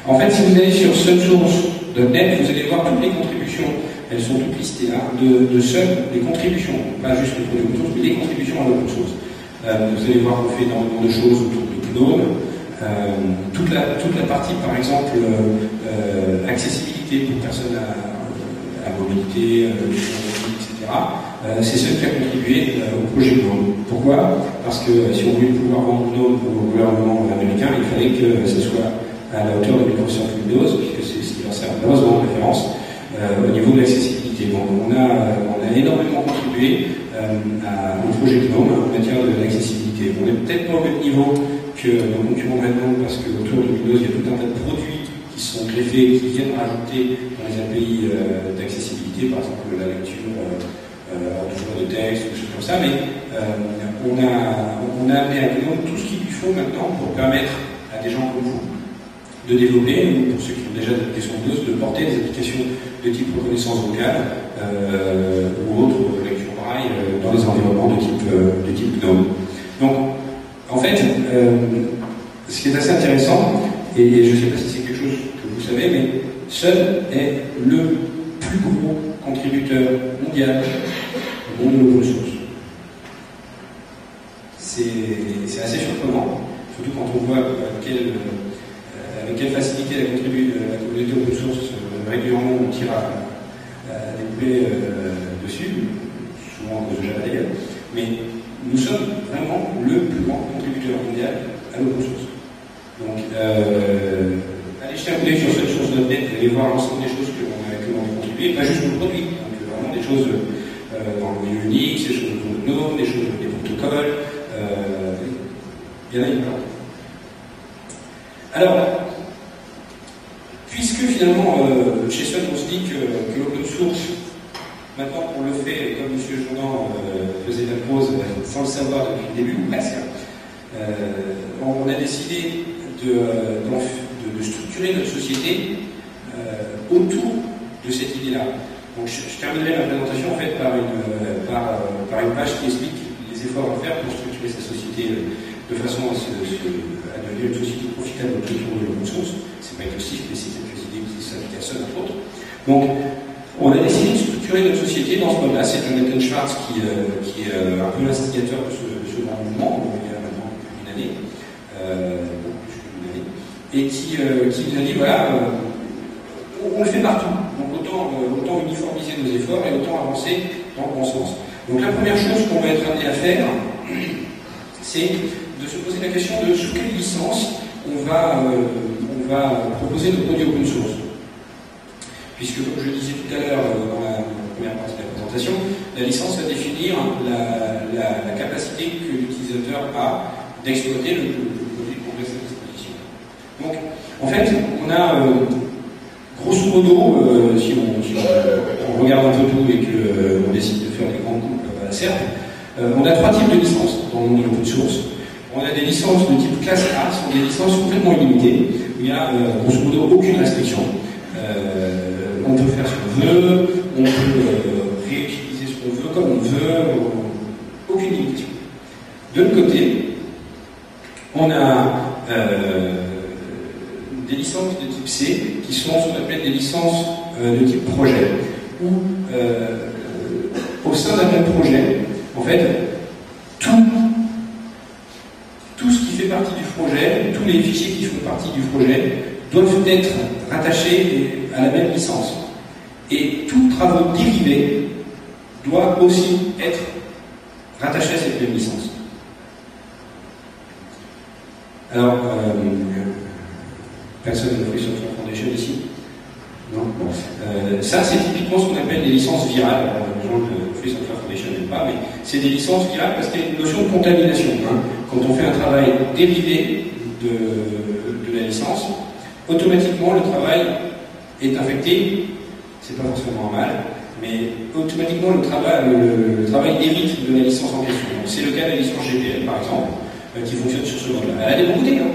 En fait, si vous allez sur sunsource.net, vous allez voir toutes les contributions, elles sont toutes listées là, de Sun, les contributions, pas juste le produit open source, mais les contributions à l'open source. Vous allez voir qu'on fait énormément de choses autour de GNOME, toute la partie, par exemple, accessibilité pour personnes à mobilité, etc. C'est Sun qui a contribué au projet GNOME. Pourquoi? Parce que si on voulait pouvoir vendre GNOME au gouvernement américain, il fallait que ce soit à la hauteur de Microsoft Windows, puisque c'est ce qui leur sert malheureusement de référence au niveau de l'accessibilité. Donc on a énormément contribué au projet GNOME en matière d'accessibilité. On n'est peut-être pas au même niveau que nos concurrents maintenant, parce qu'autour de Windows, il y a tout un tas de produits qui sont greffés, qui viennent rajouter dans les API d'accessibilité, par exemple la lecture de texte, des choses comme ça, mais on a amené à GNOME tout ce qu'il lui faut maintenant pour permettre à des gens comme vous de développer, ou pour ceux qui ont déjà des applications Windows, de porter des applications de type reconnaissance vocale ou autre lecture braille dans les environnements de type GNOME. Donc, en fait, ce qui est assez intéressant, et je ne sais pas si c'est quelque chose que vous savez, mais Sun est le plus gros contributeur mondial au monde de l'open source. C'est assez surprenant, surtout quand on voit avec quelle facilité la communauté open source régulièrement on tire à des poulets dessus, souvent en cause de Java d'ailleurs, mais nous sommes vraiment le plus grand contributeur mondial à l'open source. Donc, allez jeter un coup d'œil sur sunsource.net, vous allez voir l'ensemble des choses que l'on a contribué, pas juste nos produits, donc vraiment des choses dans le milieu Unix, des choses autour de GNOME, des choses des protocoles, il y en a une part. Alors, puisque finalement, chez Sun, on se dit que l'open source, maintenant qu'on le fait, comme M. Jourdan faisait la pause sans le savoir depuis le début, ou presque, on a décidé de structurer notre société autour de cette idée-là. Donc je terminerai ma présentation en fait par une page qui explique les efforts à faire pour structurer sa société de façon à devenir une société profitable autour de l'open source. C'est pas exhaustif, mais c'est quelques idées qui s'appliquent à Sun entre autres. Donc on a décidé de structurer notre société dans ce mode-là. C'est Jonathan Schwartz qui est un peu l'instigateur de ce grand mouvement, il y a maintenant une année, plus qu'une année, et qui nous a dit voilà, on le fait partout. Donc autant uniformiser nos efforts et autant avancer dans le bon sens. Donc la première chose qu'on va être amené à faire, c'est de se poser la question de sous quelle licence on va proposer nos produits open source. Puisque, comme je le disais tout à l'heure première partie de la présentation, la licence va définir la capacité que l'utilisateur a d'exploiter le produit qu'on met à sa disposition. Donc, en fait, on a, grosso modo, si on regarde un peu tout et qu'on décide de faire des grands groupes à la serpe, on a 3 types de licences dans le monde de l'open source. On a des licences de type classe A, ce sont des licences complètement illimitées, où il n'y a, grosso modo, aucune restriction. On peut faire ce qu'on veut, on peut réutiliser ce qu'on veut comme on veut, aucune limitation. De l'autre côté, on a des licences de type C, qui sont ce qu'on appelle des licences de type projet, où au sein d'un même projet, en fait, tout ce qui fait partie du projet, tous les fichiers qui font partie du projet, doivent être rattachés à la même licence. Et tout travaux dérivés doit aussi être rattaché à cette même licence. Alors, personne ne Free Software Foundation ici? Non, bon. Ça, c'est typiquement ce qu'on appelle des licences virales. Alors, les gens de Free Software Foundation n'aiment pas, mais c'est des licences virales parce qu'il y a une notion de contamination. Hein. Quand on fait un travail dérivé de la licence, automatiquement le travail est infecté. C'est pas forcément un mal, mais automatiquement le travail hérite de la licence en question. C'est le cas de la licence GPL, par exemple, qui fonctionne sur ce mode-là. Elle a des bons côtés, hein.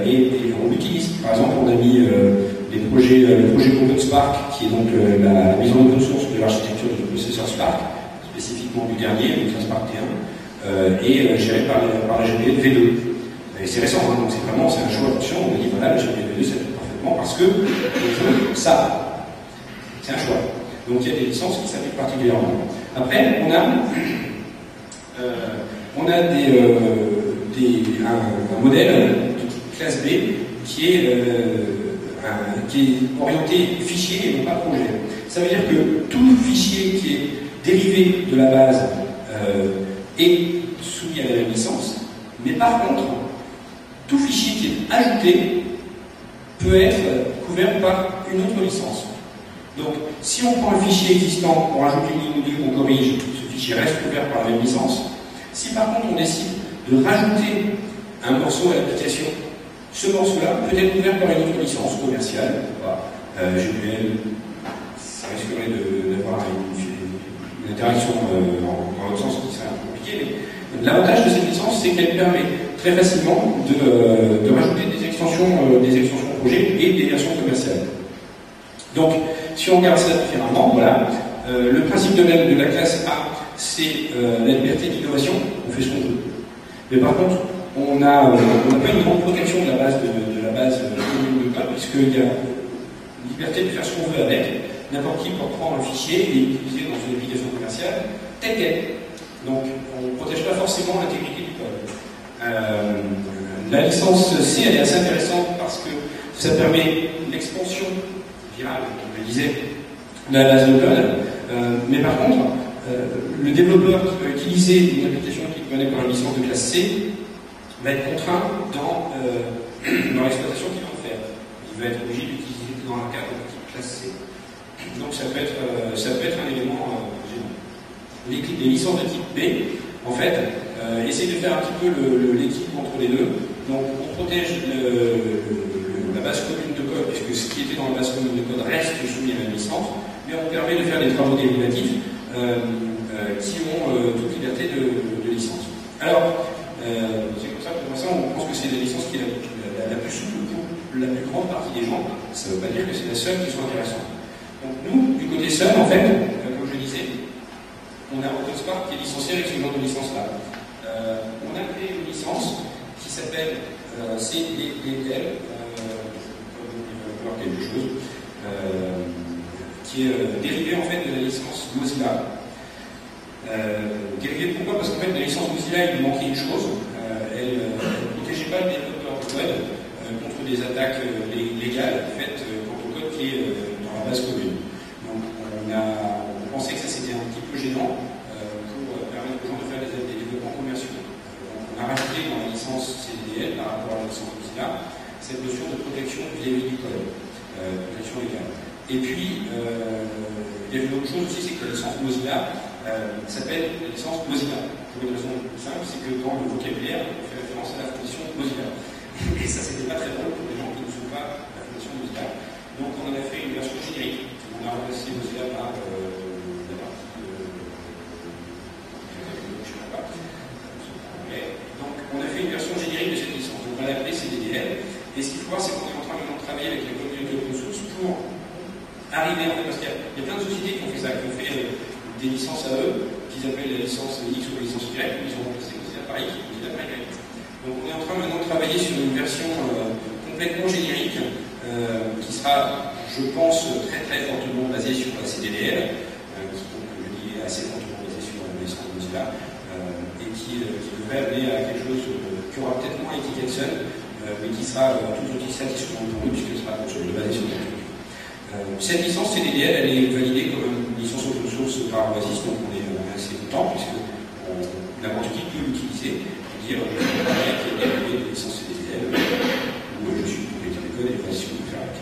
Et on l'utilise. Par exemple, on a mis le projet Open Spark, qui est donc la mise en open source de l'architecture du processeur Spark, spécifiquement du dernier, donc la Spark T1, et géré par la GPL V2. Et c'est récent, hein, donc c'est un choix d'option. On a dit voilà, la GPL V2 ça fait parfaitement parce que ça. C'est un choix. Donc il y a des licences qui s'appliquent particulièrement. Après, on a un modèle de classe B qui est orienté fichier et non pas projet. Ça veut dire que tout fichier qui est dérivé de la base est soumis à la même licence, mais par contre, tout fichier qui est ajouté peut être couvert par une autre licence. Donc, si on prend un fichier existant, on rajoute une ligne ou deux, on corrige, ce fichier reste couvert par la même licence. Si par contre on décide de rajouter un morceau à l'application, ce morceau-là peut être couvert par une autre licence commerciale, GPL, ça risquerait d'avoir une interaction dans l'autre sens qui serait un peu compliqué, mais l'avantage de cette licence, c'est qu'elle permet très facilement de rajouter des extensions projet et des versions commerciales. Donc, si on regarde ça différemment, voilà, le principe de la classe A, c'est la liberté d'innovation, on fait ce qu'on veut. Mais par contre, on n'a pas une grande protection de la base commune de code, puisqu'il y a une liberté de faire ce qu'on veut avec. N'importe qui peut prendre un fichier et l'utiliser dans une application commerciale telle qu'elle. Donc, on ne protège pas forcément l'intégrité du code. La licence C, elle est assez intéressante parce que ça permet l'expansion virale, comme je le disais, de la base de code. Mais par contre, le développeur qui va utiliser une application qui connaît par une licence de classe C va être contraint dans l'exploitation qu'il va en faire. Il va être obligé d'utiliser dans un cadre de type classe C. Donc ça peut être un élément gênant. Les licences de type B, en fait, essayent de faire un petit peu l'équilibre entre les deux. Donc on protège la base commune de code, puisque ce qui était dans la base commune de code reste soumis à la licence, mais on permet de faire des travaux dérivatifs qui ont toute liberté de licence. Alors, c'est comme ça que pour ça, on pense que c'est la licence qui est la plus souple pour la plus grande partie des gens. Ça ne veut pas dire que c'est la seule qui soit intéressante. Donc nous, du côté Sun, en fait, comme je disais, on a OpenSpark qui est licencié avec ce genre de licence-là. On a créé une licence qui s'appelle CDDL, quelque chose, qui est dérivée en fait de la licence Mozilla. Dérivée pourquoi? Parce qu'en fait, la licence Mozilla, il lui manquait une chose. Elle ne protégeait pas le développeur de code contre des attaques légales faites contre le code qui est dans la base commune. Donc, on pensait que ça c'était un petit peu gênant pour permettre aux gens de faire des développements commerciaux. On a rajouté dans la licence CDDL par rapport à la licence Mozilla cette notion de protection vis-à-vis du code, protection légale. Et puis, il y a une autre chose aussi, c'est que la licence Mozilla s'appelle la licence Mozilla. Pour une raison simple, c'est que dans le vocabulaire, on fait référence à la fondation Mozilla. Et ça, c'était pas très drôle pour les gens qui ne sont pas la fondation Mozilla. Donc, on en a fait une version générique. On a remplacé Mozilla par la partie donc, on a fait une version générique de cette licence. Donc, on l'a appelée CDDL. Et ce qu'il faut voir, c'est qu'on est en train maintenant de travailler avec les communautés open source pour arriver, en fait, parce qu'il y a plein de sociétés qui ont fait ça, qui ont fait des licences à eux, qu'ils appellent la licence X ou la licence Y, ils ont remplacé Mozilla par X ou Mozilla par Y. Donc, on est en train maintenant de travailler sur une version complètement générique qui sera, je pense, très très fortement basée sur la CDDL, qui, donc, je dis, est assez fortement basée sur la licence Mozilla. Et qui devrait amener à quelque chose qui aura peut-être moins Etiquetson, mais qui sera tout aussi satisfaisant pour nous, puisque ce sera basé sur le truc. Cette licence CDDL, elle est validée comme une licence open source par Oasis, donc on est assez content, puisque n'importe qui peut l'utiliser, et dire qu'il y a des licences CDDL, où je suis propriétaire du code et voici ce qu'on peut faire avec.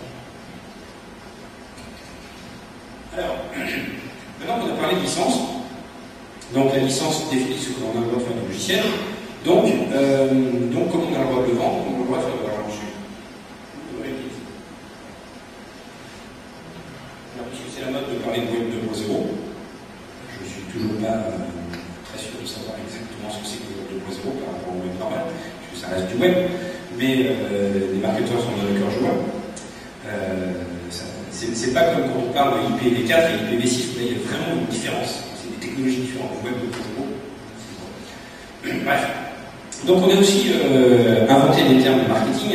Alors, maintenant qu'on a parlé de licence, donc la licence définit ce que l'on a le droit de faire du logiciel. Donc comme on a le droit de le vendre, on a le droit de faire de l'argent dessus. Alors, puisque c'est la mode de parler de Web 2.0, je suis toujours pas très sûr de savoir exactement ce que c'est que le Web 2.0 par rapport au Web normal, puisque ça reste du Web, mais les marketeurs sont dans le cœur joueur. C'est pas comme quand on parle de IPv4 et IPv6, où là il y a vraiment une différence. Technologies différentes, Web 2.0. Bref. Donc on a aussi inventé des termes de marketing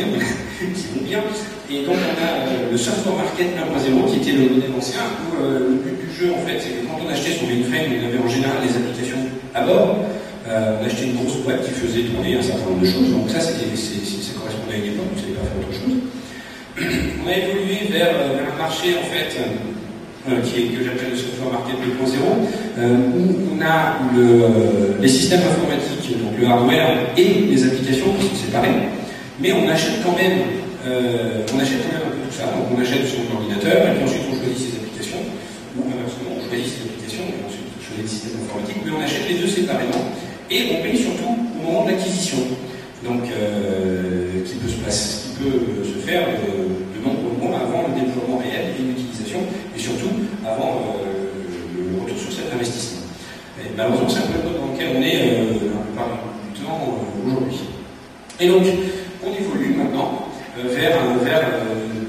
qui vont bien. Et donc on a le software market 1.0 qui était le modèle ancien où le but du jeu en fait c'est que quand on achetait son mainframe, on avait en général des applications à bord. On achetait une grosse boîte qui faisait tourner un certain nombre de choses. Donc ça correspondait à une époque, vous ne savez pas faire autre chose. On a évolué vers un marché en fait que j'appelle le software market 2.0, où on a les systèmes informatiques, donc le hardware et les applications qui sont séparés, mais on achète quand même un peu tout ça. Donc on achète son ordinateur, et puis ensuite on choisit ses applications, ou inversement, on choisit ses applications, et ensuite on choisit le système informatique, mais on achète les deux séparément, et on paye surtout au moment de l'acquisition. Donc, qui peut se faire de nombreux mois avant le déploiement réel et l'utilisation, et surtout avant le retour sur cet investissement. Et malheureusement, c'est un peu le mode dans lequel on est la plupart du temps aujourd'hui. Et donc, on évolue maintenant vers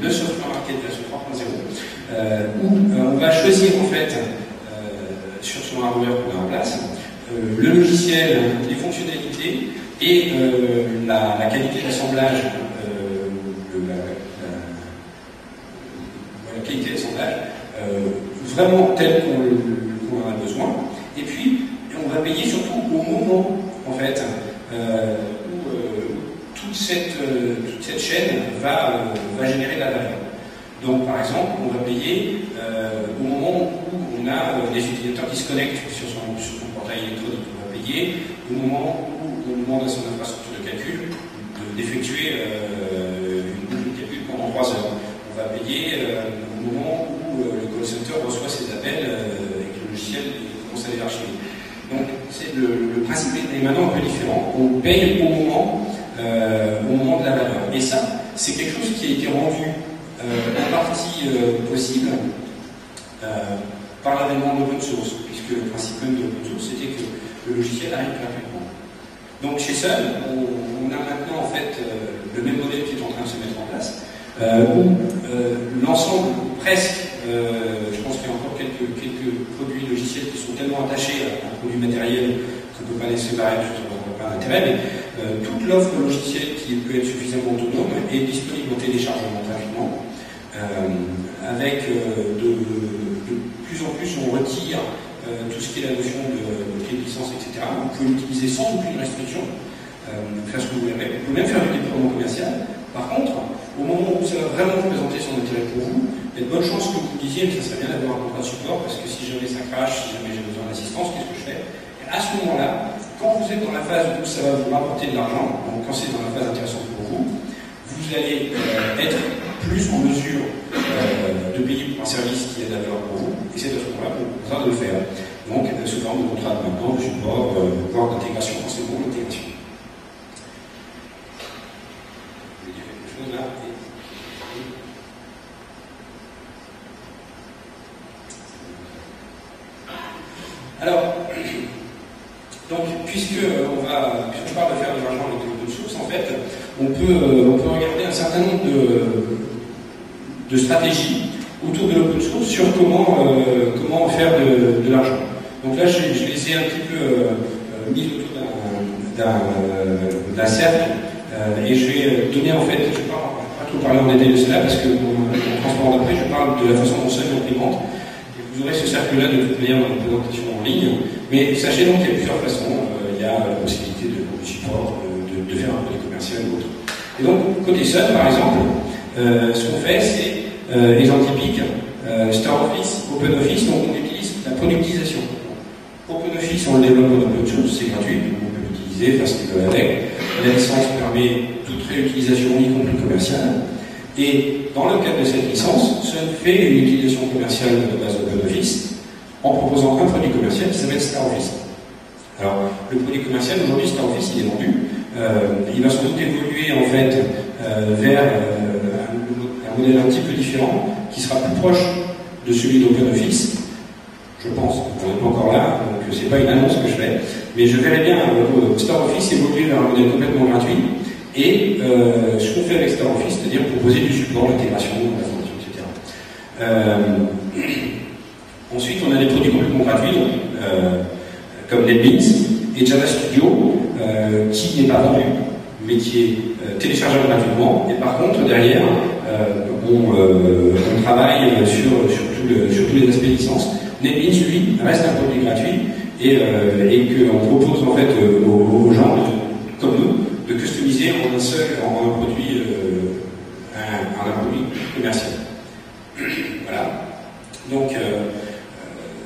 le software market version 3.0, où on va choisir en fait sur son hardware qu'on a en place le logiciel, les fonctionnalités et la qualité d'assemblage, la qualité d'assemblage vraiment telle qu'on en a besoin. Et puis, on va payer surtout au moment, en fait, où toute cette chaîne va générer de la valeur. Donc, par exemple, on va payer au moment où on a des utilisateurs qui se connectent sur son portail électronique. On va payer au moment où on demande à son infrastructure de calcul d'effectuer une boucle de calcul pendant 3 heures. On va payer au moment où le call center reçoit ses appels et que le logiciel commence à les archiver. Donc, le principe est maintenant un peu différent. On paye au moment de la valeur. Et ça, c'est quelque chose qui a été rendu en partie possible par l'avènement de l'open source, puisque le principe même de l'open source, c'était que le logiciel arrive gratuitement. Donc chez Sun, on a maintenant en fait le même modèle qui est en train de se mettre en place, où l'ensemble, presque, je pense qu'il y a encore quelques produits logiciels qui sont tellement attachés à un produit matériel qu'on ne peut pas les séparer, parce que ça n'a pas d'intérêt, mais toute l'offre logicielle qui peut être suffisamment autonome est disponible en téléchargement gratuitement. Avec de plus en plus on retire tout ce qui est la notion de clé de licence, etc. Vous pouvez l'utiliser sans aucune restriction, faire ce que vous voulez. Vous pouvez même faire du déploiement commercial. Par contre, au moment où ça va vraiment présenter son intérêt pour vous, il y a de bonnes chances que vous vous disiez que ça serait bien d'avoir un contrat de support, parce que si jamais ça crache, si jamais j'ai besoin d'assistance, qu'est-ce que je fais? Et à ce moment-là, quand vous êtes dans la phase où ça va vous rapporter de l'argent, donc quand c'est dans la phase intéressante pour vous, vous allez être plus en mesure de de payer pour un service qui est de la valeur pour vous, et c'est à ce moment-là qu'on vous proposera de le faire. Donc, sous forme de contrat de maintenance, de support, voire d'intégration, forcément l'intégration. Je vais dire quelque chose là. Alors, donc, puisqu'on parle de faire de l'argent avec l'open source, en fait, on peut regarder un certain nombre de stratégies autour de l'open source sur comment faire de l'argent. Donc là, je les ai un petit peu mis autour d'un cercle, et je vais donner en fait, je ne vais pas trop parler en détail de cela, parce que dans le transport d'après, je parle de la façon dont ça implémente. Vous aurez ce cercle-là de toute manière dans la présentation en ligne, mais sachez donc qu'il y a plusieurs façons. Il y a la possibilité de support, de faire un produit commercial ou autre. Et donc, côté Sun, par exemple, ce qu'on fait, c'est, exemple typique, StarOffice, OpenOffice, donc on utilise la productisation. OpenOffice, on le développe en open source, c'est gratuit, on peut l'utiliser, faire ce qu'il veut avec. La licence permet toute réutilisation, y compris commerciale. Et dans le cadre de cette licence, Sun fait une utilisation commerciale de base OpenOffice en proposant un produit commercial qui s'appelle StarOffice. Alors, le produit commercial, aujourd'hui, StarOffice, il est vendu. Il va sans doute évoluer, en fait, vers un modèle un petit peu différent, qui sera plus proche de celui d'OpenOffice. Je pense, on n'est pas encore là, donc c'est pas une annonce que je fais, mais je verrai bien StarOffice évoluer vers un modèle complètement gratuit. Et ce qu'on fait avec StarOffice, c'est-à-dire proposer du support, l'intégration, la formation, etc. Ensuite, on a des produits complètement gratuits, donc, comme NetBeans et Java Studio, qui n'est pas vendu, mais qui est téléchargeable gratuitement. Et par contre, derrière, on travaille sur tous les aspects licence. NetBeans, lui, reste un produit gratuit et qu'on propose en fait aux gens, comme nous, de customiser en un produit commercial. Voilà. Donc,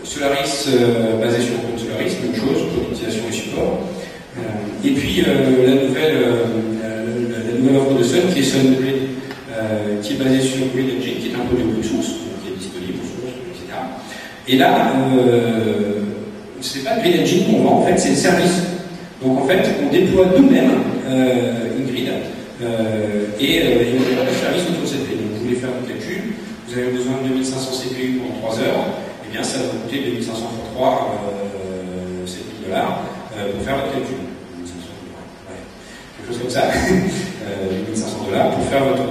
Solaris basé sur OpenSolaris, même chose, productisation et support. Et puis la nouvelle offre de Sun qui est SunGrid, qui est basée sur Grid Engine, qui est un produit open source, qui est disponible pour source, etc. Et là, c'est pas Grid Engine qu'on vend, en fait, c'est le service. Donc en fait, on déploie nous-mêmes une grid et on déploie le service autour de cette grid. Donc vous voulez faire un calcul, vous avez besoin de 2500 CPU pendant 3 heures, et bien ça va vous coûter 2500 x 3, $7000 pour faire votre calcul. 2500 $, ouais. Quelque chose comme ça. 2500 $ pour faire votre...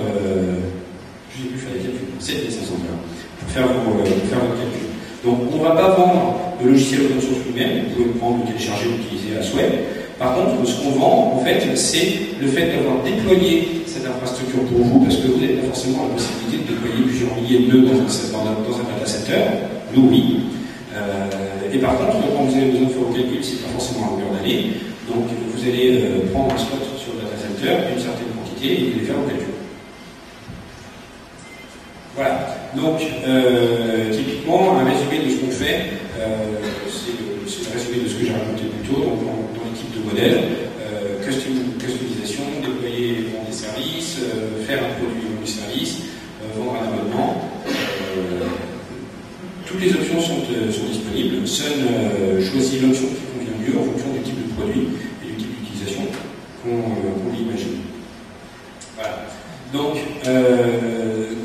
je n'ai plus fait les calculs, 7500 $ pour faire votre calcul. Donc on ne va pas vendre le logiciel open source lui-même, vous pouvez le prendre, le télécharger, l'utiliser à souhait. Par contre, ce qu'on vend, en fait, c'est le fait d'avoir déployé cette infrastructure pour vous, parce que vous n'avez pas forcément la possibilité de déployer plusieurs milliers de nœuds dans un data center. Nous, oui. Et par contre, quand vous avez besoin de faire vos calculs, c'est pas forcément à longueur d'année. Donc, vous allez prendre un slot sur le data center, une certaine quantité, et vous allez faire vos calculs. Voilà. Donc, typiquement, un résumé de ce qu'on fait, c'est le résumé de ce que j'ai raconté plus tôt, donc dans les types de modèles, customisation, déployer des services, faire un produit ou du service, vendre un abonnement. Toutes les options sont disponibles. Sun choisit l'option qui convient mieux en fonction du type de produit et du type d'utilisation qu'on imagine. Voilà. Donc,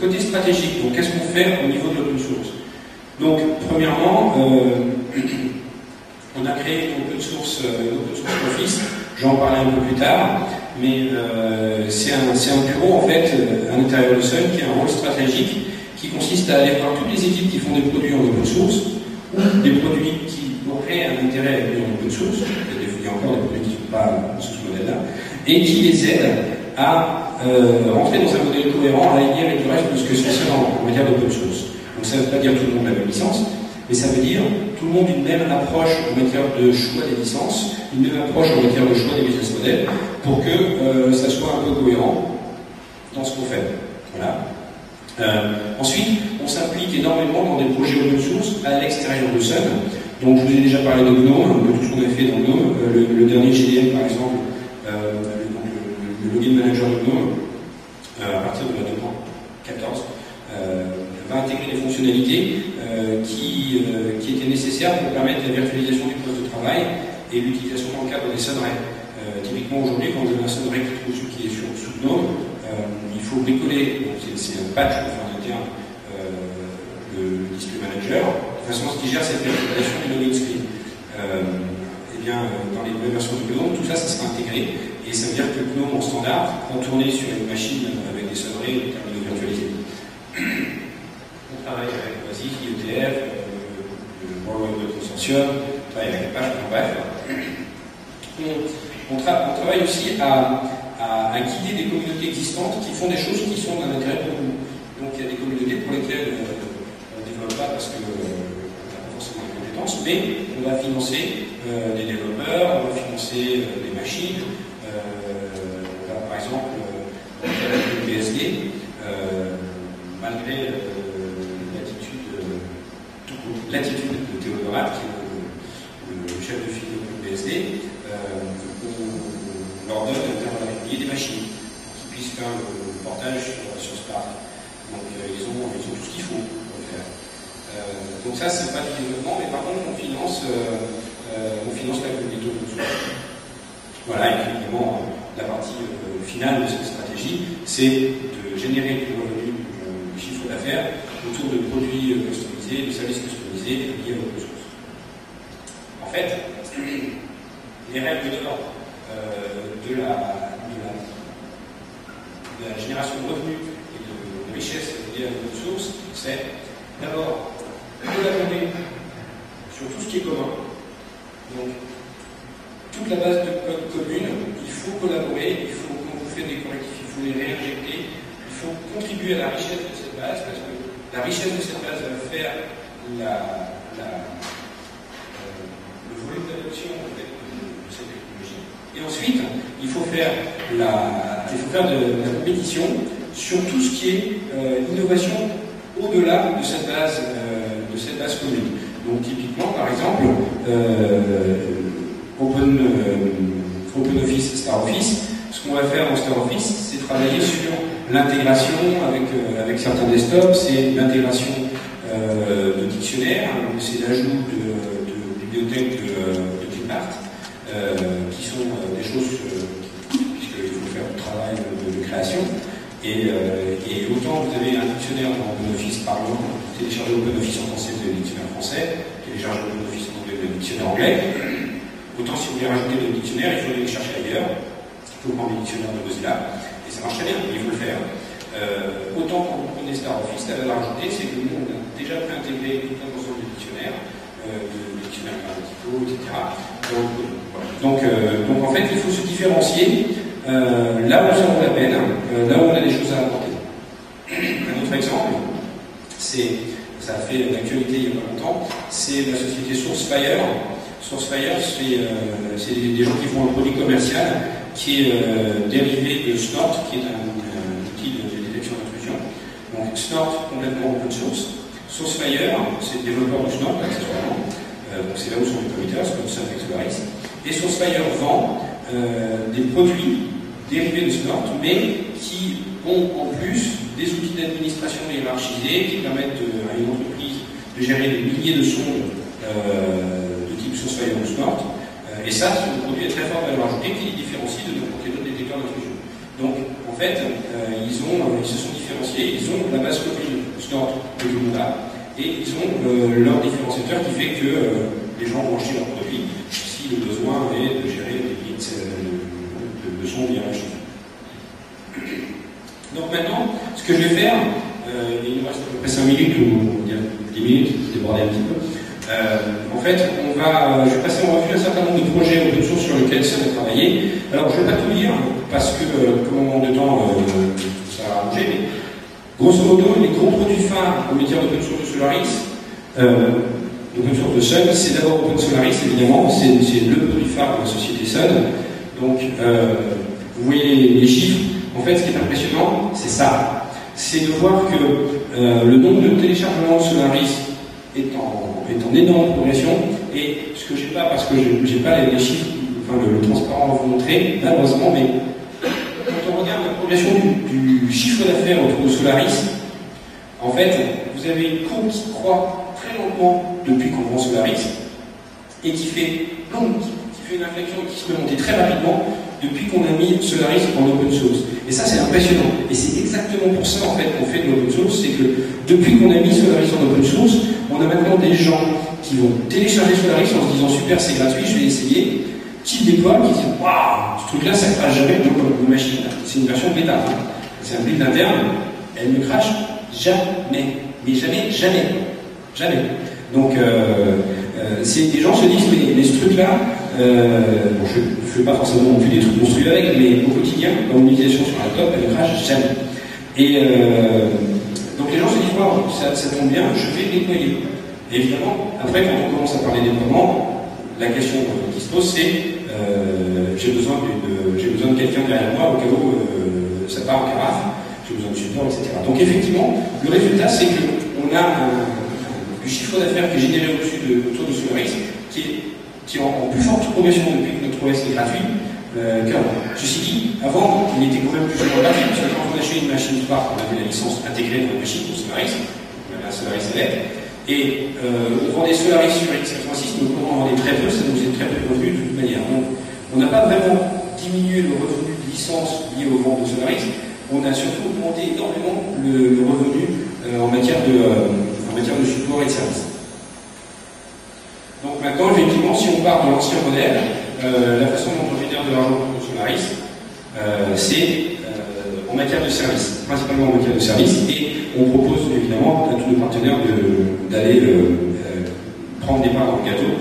côté stratégique, donc qu'est-ce qu'on fait au niveau de l'open source? Donc, premièrement, on a créé une open source Office, j'en parlerai un peu plus tard, mais c'est un bureau en fait à l'intérieur de Sun qui a un rôle stratégique qui consiste à aller voir toutes les équipes qui font des produits en open source ou des produits qui auraient un intérêt à être en open source, il y a encore des produits qui ne sont pas sous ce modèle-là, et qui les aident à rentrer dans un modèle cohérent, aligné avec le reste de ce que c'est en matière d'open source. Donc ça ne veut pas dire tout le monde la même licence, mais ça veut dire tout le monde une même approche en matière de choix des licences, une même approche en matière de choix des business models, pour que ça soit un peu cohérent dans ce qu'on fait. Voilà. Ensuite, on s'implique énormément dans des projets open source à l'extérieur de Sun. Donc, je vous ai déjà parlé de GNOME, de tout ce qu'on a fait dans GNOME. Le dernier GDM, par exemple, le login manager de GNOME, à partir de la 2.14, va intégrer des fonctionnalités qui étaient nécessaires pour permettre la virtualisation du poste de travail et l'utilisation dans le cadre des sonneries. Typiquement aujourd'hui, quand vous avez un sonnerie qui est sous GNOME, il faut bricoler, c'est un patch pour faire interne le display manager, de façon à ce qu'il gère cette virtualisation du login screen. Et bien, dans les nouvelles versions de GNOME, tout ça, ça sera intégré, et ça veut dire que GNOME en standard prend tourner sur une machine avec des sonneries et des terminaux virtualisés. On travaille avec OASIC, IETF, le World Wide Web Consortium, on travaille avec Apache, bref. On travaille aussi à guider des communautés existantes qui font des choses qui sont d'un intérêt pour nous. Donc il y a des communautés pour lesquelles on ne développe pas parce qu'on n'a pas forcément les compétences, mais on va financer des développeurs, on va financer des machines. Par exemple, le BSD, malgré l'attitude de Théodorat, qui est le chef de file du BSD, on leur donne des machines qui puissent faire le portage sur Spark. Donc ils ont tout ce qu'il faut pour le faire. Donc ça, c'est pas du développement, mais par contre, on finance la communauté open source. Voilà, et puis évidemment, la partie finale de cette stratégie, c'est de générer du revenu, du chiffre d'affaires autour de produits customisés, de services customisés liés à l'open source. En fait, les règles d'or de la génération de revenus et de richesse liée à l'open source, c'est d'abord collaborer sur tout ce qui est commun. Donc, toute la base de code commune, il faut collaborer, il faut, quand vous faites des correctifs, il faut les réinjecter, il faut contribuer à la richesse de cette base, parce que la richesse de cette base va faire le volume d'adoption en fait, de cette technologie. Et ensuite, il faut faire de la compétition sur tout ce qui est innovation au-delà de cette base commune. Donc typiquement, par exemple, OpenOffice, StarOffice, ce qu'on va faire dans StarOffice, c'est travailler sur l'intégration avec certains desktops, c'est l'intégration de dictionnaires, c'est l'ajout de bibliothèques de clipart, qui sont des choses puisqu'il faut faire du travail de création. Et autant vous avez un dictionnaire dans OpenOffice, par exemple, vous téléchargez OpenOffice en français, vous avez le dictionnaire français, téléchargez OpenOffice en anglais, vous avez le dictionnaire anglais. Autant si vous voulez rajouter d'autres dictionnaires, il faut aller les chercher ailleurs. Il faut prendre les dictionnaires de Mozilla, et ça marche très bien, mais il faut le faire. Autant quand vous prenez StarOffice, la valeur ajoutée, c'est que nous, on a déjà préintégré tout un ensemble de dictionnaires, grammaticaux, etc. Donc en fait, il faut se différencier là où ça vaut la peine, là où on a des choses à apporter. Un autre exemple, ça a fait l'actualité il n'y a pas longtemps, c'est la société SourceFire. SourceFire, c'est des gens qui font un produit commercial qui est dérivé de Snort, qui est un outil de détection d'intrusion. Donc Snort, complètement open source. SourceFire, c'est le développeur de Snort, accessoirement. Donc c'est là où sont les committers, comme ça avec Solaris. Et SourceFire vend des produits dérivés de Snort, mais qui ont en plus des outils d'administration hiérarchisés qui permettent à une entreprise de gérer des milliers de sondes de type SourceFire ou Snort. Et ça, c'est un produit à très forte valeur ajoutée qui les différencie de n'importe quel autre détecteur d'intrusion. Donc, en fait, ils se sont différenciés, ils ont la base commune Snort que tout le monde a, et ils ont leur différenciateur qui fait que les gens vont acheter leurs produits si le besoin est de gérer des bits de son hiérarchique. Donc maintenant, ce que je vais faire, il nous reste à peu près 5 minutes ou 10 minutes, déborder un petit peu. En fait, je vais passer en revue un certain nombre de projets open source sur lesquels ça va travailler. Alors, je ne vais pas tout lire, parce que, comme on manque de temps, ça va arranger, mais grosso modo, les gros produits phares en matière d'open source de Solaris, l'open source de Sun, c'est d'abord Open Solaris, évidemment, c'est le produit phare de la société Sun. Donc, vous voyez les chiffres. En fait, ce qui est impressionnant, c'est ça. C'est de voir que le nombre de téléchargements de Solaris est en énorme progression, et ce que j'ai pas, parce que j'ai pas les chiffres, enfin le transparent à vous montrer, malheureusement, mais quand on regarde la progression du chiffre d'affaires autour de Solaris, En fait, vous avez une courbe qui croît très lentement depuis qu'on prend Solaris et qui fait une inflexion et qui se peut monter très rapidement depuis qu'on a mis Solaris en open source. Et ça, c'est impressionnant. Et c'est exactement pour ça, en fait, qu'on fait de l'open source. C'est que depuis qu'on a mis Solaris en open source, on a maintenant des gens qui vont télécharger Solaris en se disant super, c'est gratuit, je vais essayer, qui le déploient, qui disent waouh, ce truc-là, ça ne crache jamais dans une machine. C'est une version bêta. C'est un build interne, elle ne crache jamais. Mais jamais, jamais. Jamais. Donc, des gens se disent, mais ce truc-là, bon, je ne fais pas forcément non plus des trucs construits avec, mais au quotidien, dans l'utilisation sur un laptop, elle ne crache jamais. Et donc les gens se disent, wow, ça tombe bien, je vais le déployer. Et évidemment, après, quand on commence à parler de déploiement, la question qui se pose, c'est j'ai besoin de quelqu'un derrière moi au cas où ça part en carafe, j'ai besoin de support, etc. Donc effectivement, le résultat, c'est qu'on a du chiffre d'affaires qui est généré autour de Solaris, qui est en plus forte progression depuis que notre OS est gratuit qu'avant. Ceci dit, avant, il était quand même plus gratuit, parce que quand on achetait une machine Spark, on avait la licence intégrée dans la machine pour Solaris, on avait un Solaris avec, et on vendait Solaris sur x86, donc on en vendait très peu, ça nous faisait très peu de revenus de toute manière. Donc, on n'a pas vraiment diminué le revenu de licence lié aux ventes de Solaris, on a surtout augmenté énormément le revenu en matière de support et de service. Donc maintenant, effectivement, si on part de l'ancien modèle, la façon dont on génère de l'argent pour Solaris, c'est en matière de service, principalement en matière de service, et on propose évidemment à tous nos partenaires d'aller prendre des parts dans le gâteau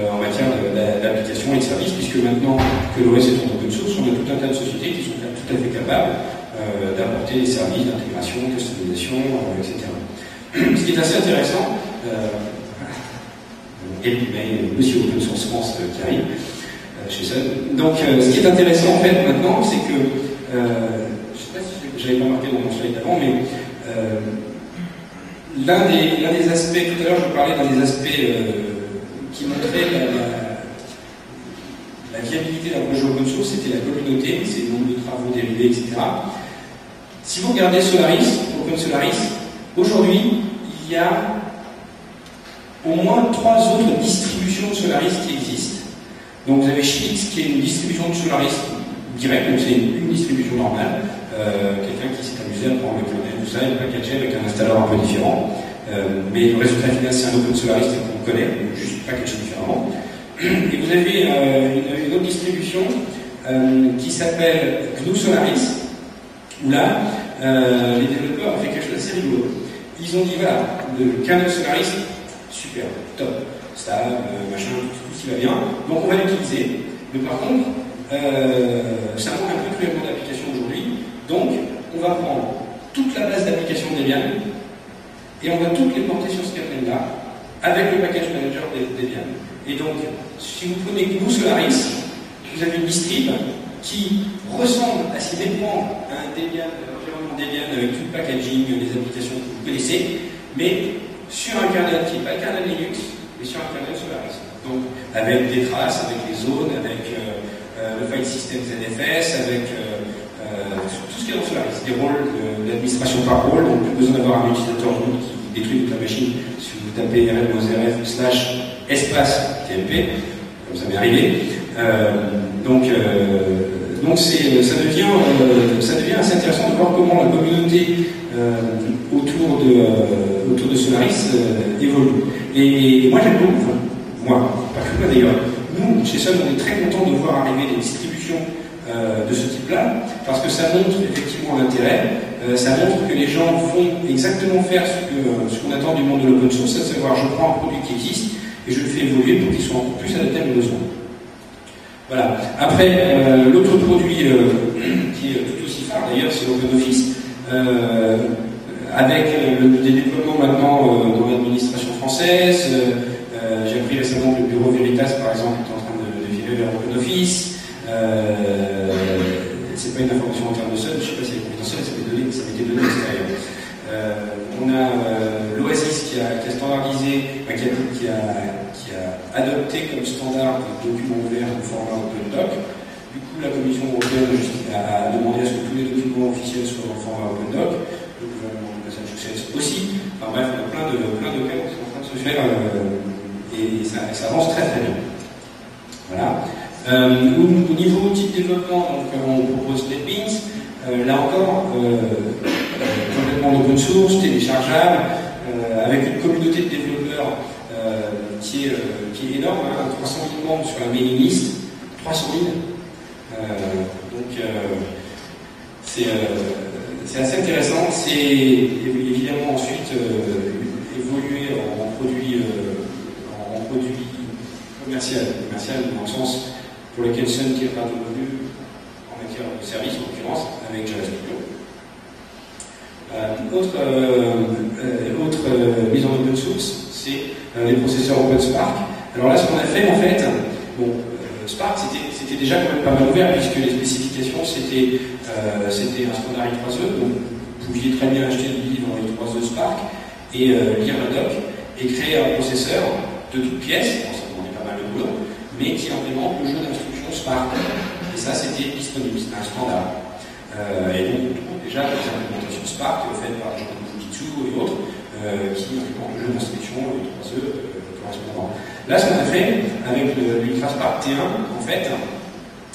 en matière d'application et de service, puisque maintenant que l'OS est en open source, on a tout un tas de sociétés qui sont tout à fait capables d'apporter des services d'intégration, customisation, etc. Ce qui est assez intéressant, et Monsieur Open Source France qui arrive chez Sun. Donc, ce qui est intéressant en fait maintenant, c'est que, je ne sais pas si j'avais pas marqué dans mon slide avant, mais l'un des aspects, tout à l'heure je parlais d'un des aspects qui montrait la viabilité d'un projet open source, c'était la communauté, c'est le nombre de travaux dérivés, etc. Si vous regardez Solaris, Open Solaris, aujourd'hui, il y a au moins 3 autres distributions de Solaris qui existent. Donc vous avez Shix qui est une distribution de Solaris directe, donc c'est une distribution normale. Quelqu'un qui s'est amusé à prendre le kernel, tout ça, et le packager avec un installeur un peu différent. Mais le résultat final, c'est un Open Solaris qu'on connaît, juste packagé différemment. Et vous avez une autre distribution qui s'appelle GNU Solaris, où là, les développeurs ont fait quelque chose d'assez rigolo. Ils ont dit, voilà, le kernel Solaris, super, top, stable, machin, tout ce qui va bien. Donc on va l'utiliser. Mais par contre, ça manque un peu cruellement d'applications aujourd'hui. Donc on va prendre toute la base d'applications Debian et on va toutes les porter sur ce kernel-là avec le package manager Debian. Et donc, si vous prenez GNU Solaris, vous avez une distrib qui ressemble à s'y méprendre à un Debian, environnement Debian avec tout le packaging, les applications que vous connaissez, mais sur un kernel qui n'est pas le kernel Linux, mais sur un kernel Solaris. Donc, avec des traces, avec les zones, avec le file system ZFS, avec tout ce qui est dans Solaris, des rôles d'administration par rôle, donc plus besoin d'avoir un utilisateur root qui détruit toute la machine. Si vous tapez rl-rf / espace TMP, comme ça m'est arrivé. Donc ça devient assez intéressant de voir comment la communauté autour de Solaris évolue. Et moi j'aime beaucoup, moi, pas que moi d'ailleurs, nous, chez Sun, on est très contents de voir arriver des distributions de ce type-là, parce que ça montre effectivement l'intérêt, ça montre que les gens vont exactement faire ce qu'on attend du monde de l'open source, c'est à savoir je prends un produit qui existe et je le fais évoluer pour qu'il soit encore plus adapté à mes besoins. Voilà. Après, l'autre produit qui est tout aussi phare d'ailleurs, c'est OpenOffice, avec des développements maintenant dans l'administration française. J'ai appris récemment que le bureau Veritas, par exemple, est en train de virer vers OpenOffice. C'est pas une information en termes de Sun, je ne sais pas si elle est confidentielle, ça m'a été donné à l'extérieur. On a l'Oasis qui a standardisé, qui a adopté comme standard un document ouvert au format OpenDoc. Du coup, la Commission européenne a demandé à ce que tous les documents officiels soient en format OpenDoc. Le gouvernement de Massachusetts aussi. de canaux qui sont en train de se faire et ça avance très très bien. Voilà. Au niveau type développement, donc, on propose NetBeans, là encore, complètement open source, téléchargeable, avec une communauté de développeurs qui est énorme, hein, 300 000 membres sur la mailing list, 300 000. Donc c'est assez intéressant. C'est évidemment ensuite évoluer en produit commercial dans le sens pour lequel Sun tirera de revenus en matière de services, en l'occurrence, avec Java Studio. Autre mise en open source, c'est les processeurs OpenSpark. Alors là, ce qu'on a fait, en fait, bon, Spark, c'était déjà quand même pas mal ouvert, puisque les spécifications, c'était un standard I3E, donc vous pouviez très bien acheter le livre I3E Spark, et lire le doc, et créer un processeur de toutes pièces, bon, ça demandait pas mal de boulot, mais qui implémente le jeu d'instructions Spark. Et ça, c'était disponible, c'était un standard. Et donc, on trouve déjà des implémentations Spark faites par des gens comme Fujitsu et autres, qui implémentent le jeu d'instructions I3E correspondant. Là, ce qu'on a fait avec l'UltraSpark T1, en fait,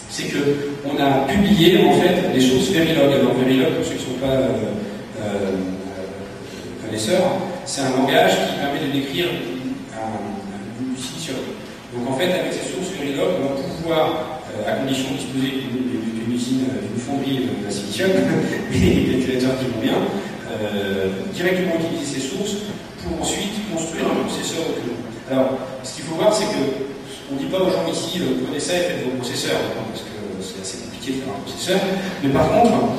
c'est qu'on a publié en fait des choses Verilog. Alors Verilog, pour ceux qui ne sont pas connaisseurs, c'est un langage qui permet de décrire du silicium. Donc en fait, avec ces sources Verilog, on va pouvoir, à condition de disposer d'une usine, d'une fonderie de silicium, et des calculateurs qui vont bien, directement utiliser ces sources pour ensuite construire un processeur autonome. Alors, ce qu'il faut voir, c'est que on ne dit pas aux gens ici, prenez ça et faites vos processeurs, parce que c'est assez compliqué de faire un processeur. Mais par contre,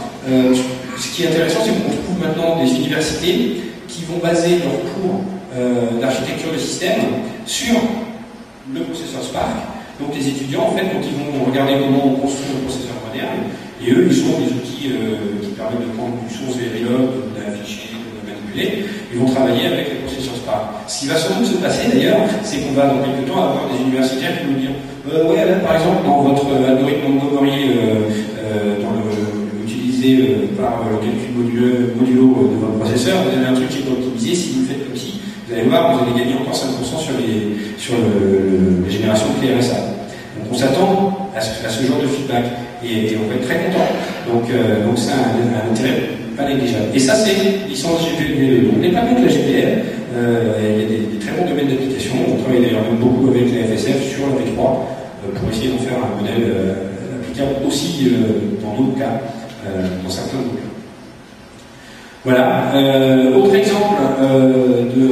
ce qui est intéressant, c'est qu'on trouve maintenant des universités qui vont baser leurs cours d'architecture de système sur le processeur Spark. Donc les étudiants, en fait, quand ils vont regarder comment on construit un processeur moderne, et eux, ils ont des outils qui permettent de prendre du source Verilog, d'afficher, de manipuler, ils vont travailler avec les processeurs Spark. Ce qui va sans doute se passer d'ailleurs, c'est qu'on va dans quelques temps avoir des universitaires qui vont dire ouais, là, par exemple, dans votre algorithme Montgomery utilisé par le calcul modulo de votre processeur, vous avez un truc qui est optimisé, si vous le faites comme ci, vous allez voir, vous allez gagner encore 5% sur les générations de RSA. Donc on s'attend à ce genre de feedback et on va être très content. Donc c'est un intérêt pas négligeable. Et ça, c'est licence GPL. On n'est pas contre la GPL. Il y a des très bons domaines d'application. On travaille d'ailleurs même beaucoup avec la FSF sur la V3 pour essayer d'en faire un modèle applicable aussi dans d'autres cas, dans certains cas. Voilà. Autre exemple de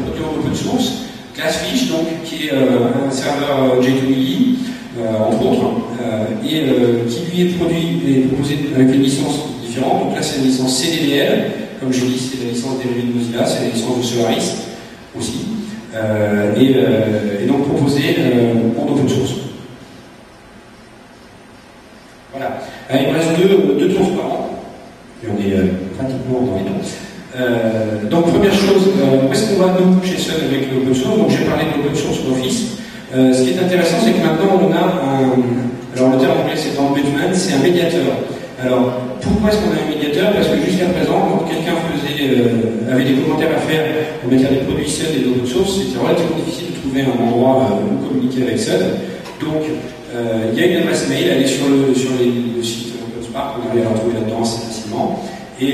produit en open source, Glassfish, donc, qui est un serveur J2EE, entre autres, et qui lui est produit et proposé avec une licence différente. Donc là, c'est la licence CDDL, comme je dis, c'est la licence dérivée de Mozilla, c'est la licence de Solaris aussi, et donc proposé en open source. Voilà. Il me reste deux tours par an, et on est pratiquement dans les temps. Donc première chose, où est-ce qu'on va nous chez Sun avec l'open source? Donc j'ai parlé de l'open source d'Office. Ce qui est intéressant, c'est que maintenant on a alors le terme anglais c'est ombudsman, c'est un médiateur. Alors pourquoi est-ce qu'on a un médiateur? Parce que jusqu'à présent, quand quelqu'un avait des commentaires à faire en matière des produits Sun et d'open source, c'était relativement difficile de trouver un endroit où communiquer avec Sun. Donc il y a une adresse mail, elle est sur le site OpenSpark, on arrive à la retrouver là-dedans assez facilement. Et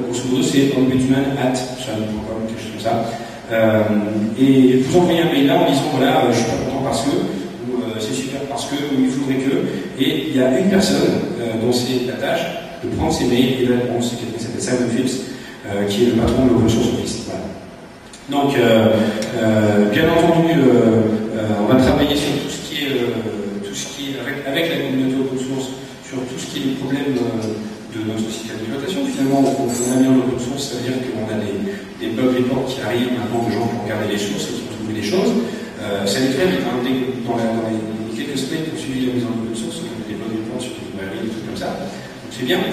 grosso modo, c'est ombudsman@sun.com, quelque chose comme ça. Et vous envoyez un mail là en disant voilà, je suis pas content parce que, ou c'est super parce que, ou il faudrait que. Et il y a une personne dont c'est la tâche de prendre ces mails et de répondre. C'est quelqu'un qui s'appelle Simon Phillips, qui est le patron de l'open source Office. Voilà. Donc, bien entendu, on va travailler sur tout ce qui est avec la communauté open source, sur tout ce qui est les problèmes de notre système d'exploitation. Finalement, on a mis en open source, ça veut dire qu'on a des bug reports qui arrivent maintenant de gens qui ont regardé les sources et qui ont trouvé des choses. Ça allait très vite, hein, dans les quelques semaines qui ont suivi la mise en open source, on a des bug reports sur les librairies, des trucs comme ça. Donc c'est bien,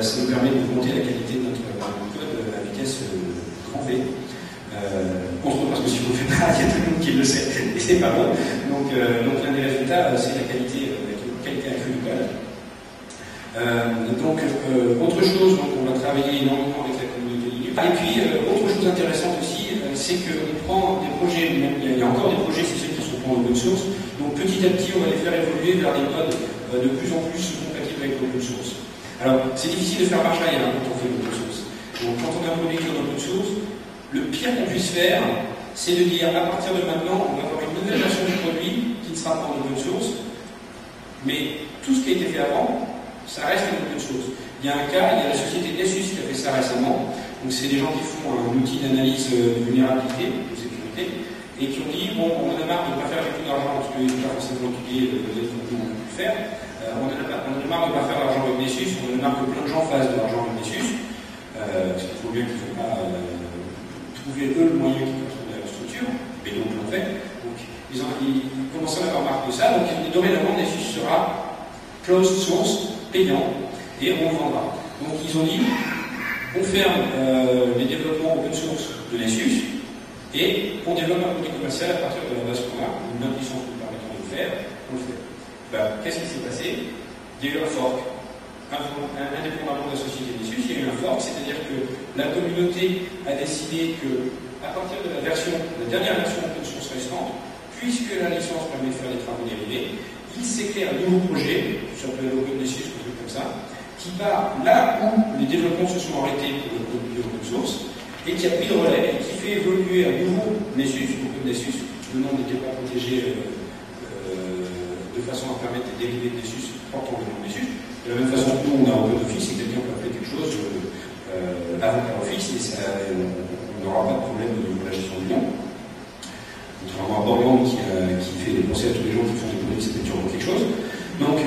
ça nous permet de monter la qualité de notre code à vitesse grand V. Entre autres, parce que si vous ne le faites pas, il y a tout le monde qui le sait, et c'est pas bon. Donc l'un des résultats, c'est la qualité accrue du code. Autre chose, donc on va travailler énormément avec la communauté Linux. Et puis, autre chose intéressante aussi, c'est qu'on prend des projets, il y a encore des projets, c'est ceux qui sont en open source, donc petit à petit on va les faire évoluer vers des modes de plus en plus compatibles avec l'open source. Alors c'est difficile de faire marche arrière quand on fait l'open source. Donc quand on a un produit qui est en open source, le pire qu'on puisse faire, c'est de dire à partir de maintenant, on va avoir une nouvelle version du produit qui ne sera pas en open source, mais tout ce qui a été fait avant, ça reste en open source. Il y a un cas, il y a la société Nessus qui a fait ça récemment. Donc c'est des gens qui font un outil d'analyse de vulnérabilité, de sécurité, et qui ont dit, bon, on en a marre de ne pas faire beaucoup d'argent, parce qu'ils n'ont pas forcément étudié les autres qu'on a pu faire. On en a marre de ne pas faire d'argent avec Nessus, on en a marre que plein de gens fassent de l'argent avec Nessus, parce qu'il faut bien qu'ils ne faut pas trouver eux le moyen qui correspond à leur structure, mais donc l'ont fait. Donc ils commencent à avoir marre de ça, donc dorénavant Nessus sera closed source, payant, et on le vendra. Donc ils ont dit, on ferme les développements open source de Nessus et on développe un produit commercial à partir de la base qu'on a, une autre licence nous permettant de le faire, on le fait. Ben, qu'est-ce qui s'est passé? Il y a eu un fork. Indépendamment de la société Nessus, il y a eu un fork, c'est-à-dire que la communauté a décidé que, à partir de la dernière version open source restante, puisque la licence permet de faire des travaux dérivés, il s'est créé un nouveau projet, sur le Open Nessus, un truc comme ça, qui part là où les développements se sont arrêtés pour le produit open source et qui a pris le relais et qui fait évoluer un nouveau Nessus, Open Nessus. Le nom n'était pas protégé de façon à permettre des dérivés de Nessus portant le nom Nessus. De la même façon que nous, on a OpenOffice et quelqu'un peut appeler quelque chose avant OpenOffice et on n'aura pas de problème au niveau de la gestion du nom. Contrairement à Borland qui fait des procès à tous les gens qui font des produits, c'est toujours quelque chose. Donc,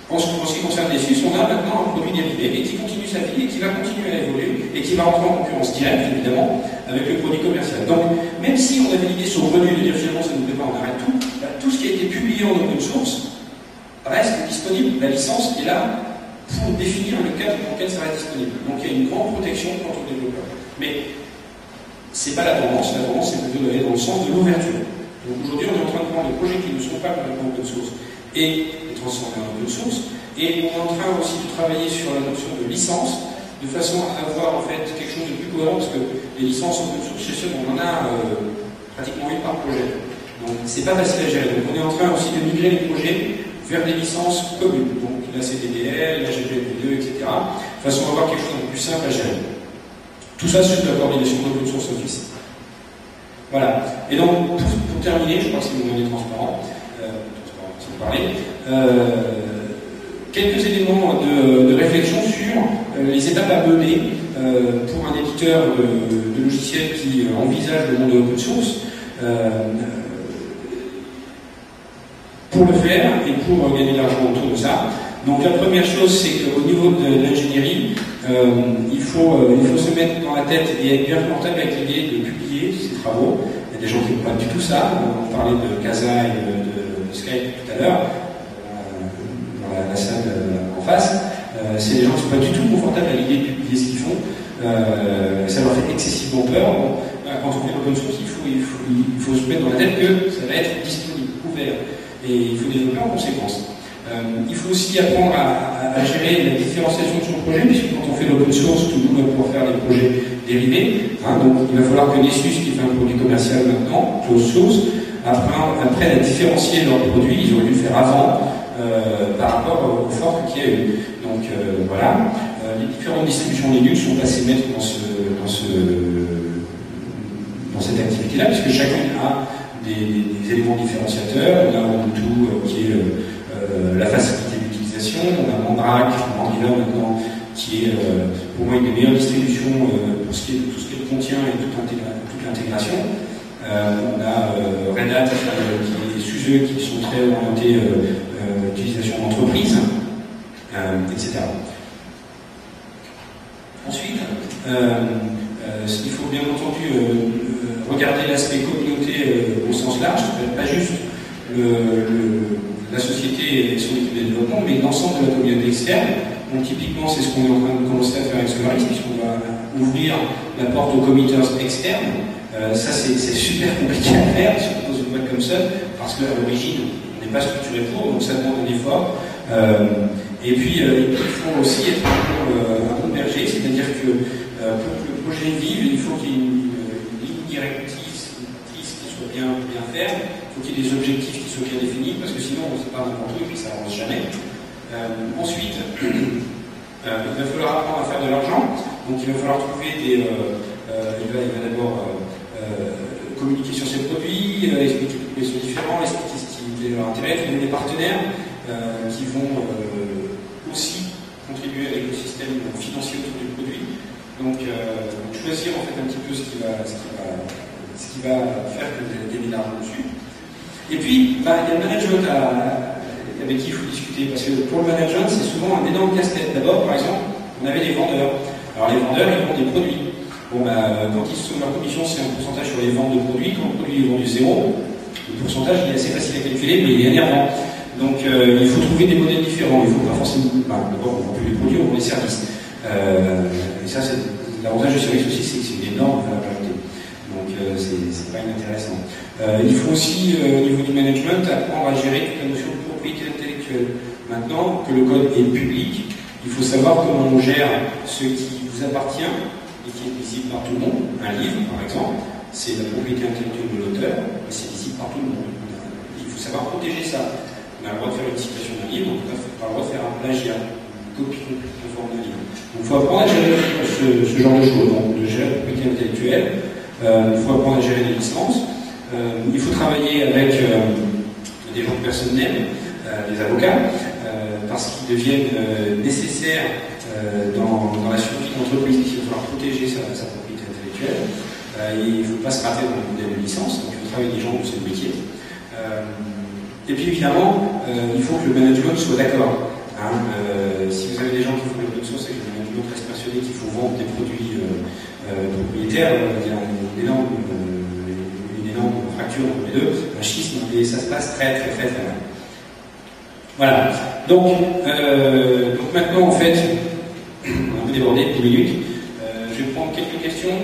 en ce qui concerne Nessus, on a maintenant un produit dérivé et qui continue sa vie et qui va continuer à évoluer et qui va rentrer en concurrence directe, évidemment, avec le produit commercial. Donc, même si on avait l'idée saugrenue de dire finalement ça ne nous plaît pas, on arrête tout, tout ce qui a été publié en open source reste disponible. La licence est là pour définir le cadre dans lequel ça reste disponible. Donc, il y a une grande protection quant aux développeurs. Mais c'est pas la tendance c'est plutôt d'aller dans le sens de l'ouverture. Donc aujourd'hui, on est en train de prendre des projets qui ne sont pas complètement open source et les transformer en open source, et on est en train aussi de travailler sur la notion de licence, de façon à avoir en fait quelque chose de plus cohérent, parce que les licences open source chez ceux, on en a pratiquement une par projet. Donc c'est pas facile à gérer. Donc on est en train aussi de migrer les projets vers des licences communes, donc la CDDL, la GPL2, etc., de façon à avoir quelque chose de plus simple à gérer. Tout ça sous la coordination d'open source office. Voilà. Et donc, pour terminer, je crois que c'est le moment des transparents, sans parler, quelques éléments de réflexion sur les étapes à mener pour un éditeur de logiciels qui envisage le monde de l'open source. Pour le faire et pour gagner de l'argent autour de ça. Donc la première chose, c'est qu'au niveau de l'ingénierie, il faut se mettre dans la tête et être bien confortable avec l'idée de publier ses travaux. Il y a des gens qui n'aiment pas du tout ça. On parlait de Casa et de Skype tout à l'heure, dans la salle en face. C'est des gens qui ne sont pas du tout confortables à l'idée de publier ce qu'ils font. Ça leur fait excessivement peur. Bon, quand on fait l'open source, il faut se mettre dans la tête que ça va être disponible, ouvert. Et il faut développer en conséquence. Il faut aussi apprendre à gérer la différenciation de son projet, puisque quand on fait l'open source, tout le monde va pouvoir faire des projets dérivés. Donc il va falloir que Nessus, qui fait un produit commercial maintenant, closed source, après à différencier leurs produits, ils auraient dû le faire avant, par rapport au fork qu'il y a eu. Donc voilà. Les différentes distributions Linux sont passées maîtres dans cette activité-là, puisque chacune a des éléments différenciateurs. On a Ubuntu qui est la facilité d'utilisation, on a Mandrake, Angular maintenant, qui est pour moi une des meilleures distributions pour tout ce qui le contient et toute l'intégration. On a Red Hat qui est SUSE, qui sont très orientés utilisation d'entreprise, etc. Ensuite, il faut bien entendu regarder l'aspect communauté au sens large, pas juste la société et son équipe de développement, mais l'ensemble de la communauté externe. Donc typiquement, c'est ce qu'on est en train de commencer à faire avec Solaris, puisqu'on va ouvrir la porte aux committers externes. Ça, c'est super compliqué à faire, surtout dans une boîte comme ça, parce qu'à l'origine, on n'est pas structuré pour, donc ça demande un effort. Et puis, il faut aussi être un bon berger, c'est-à-dire que pour que le projet vive, il faut qu'il y ait une ligne directive faire. Il faut qu'il y ait des objectifs qui soient bien définis, parce que sinon on ne sait pas n'importe où et puis ça avance jamais. Ensuite, il va falloir apprendre à faire de l'argent. Donc il va falloir trouver des... il va d'abord communiquer sur ses produits, expliquer pourquoi ils sont différents, expliquer ce qui est leur intérêt, trouver des partenaires qui vont aussi contribuer à l'écosystème financier autour du produit. Donc choisir en fait un petit peu ce qui va faire que vous allez gagner de l'argent dessus. Et puis, il y a le management avec qui il faut discuter, parce que pour le management, c'est souvent un énorme casse-tête. D'abord, par exemple, on avait les vendeurs. Alors les vendeurs, ils vendent des produits. Bon, quand ils sont leur commission, c'est un pourcentage sur les ventes de produits. Quand le produit est vendu zéro, le pourcentage il est assez facile à calculer, mais il est énervant. Donc il faut trouver des modèles différents. Il faut pas forcément. D'abord, on vend plus les produits, on vend les services. Et ça, l'avantage du service aussi, c'est que c'est une énorme valeur ajoutée. Donc c'est pas inintéressant. Il faut aussi, au niveau du management, apprendre à gérer toute la notion de propriété intellectuelle. Maintenant que le code est public, il faut savoir comment on gère ce qui vous appartient et qui est visible par tout le monde. Un livre, par exemple, c'est la propriété intellectuelle de l'auteur, et c'est visible par tout le monde. Il faut savoir protéger ça. On a le droit de faire une citation d'un livre, on n'a pas le droit de faire un plagiat, une copie conforme d'un livre. Donc il faut apprendre à gérer ce genre de choses, donc de gérer la propriété intellectuelle. Il faut apprendre à gérer les licences. Il faut travailler avec des gens que personne n'aime, des avocats, parce qu'ils deviennent nécessaires dans la survie de l'entreprise. Il va falloir protéger sa propriété intellectuelle. Il ne faut pas se rater dans le modèle de licence, donc il faut travailler avec des gens de ce métier. Et puis évidemment, il faut que le management soit d'accord. Si vous avez des gens qui font de l'open source et que le management reste persuadé qu'il faut vendre des produits propriétaires, il y a une énorme fracture entre les deux, un schisme, et ça se passe très mal. Voilà. Donc maintenant, en fait, on a un peu débordé de 10 minutes. Je vais prendre quelques questions.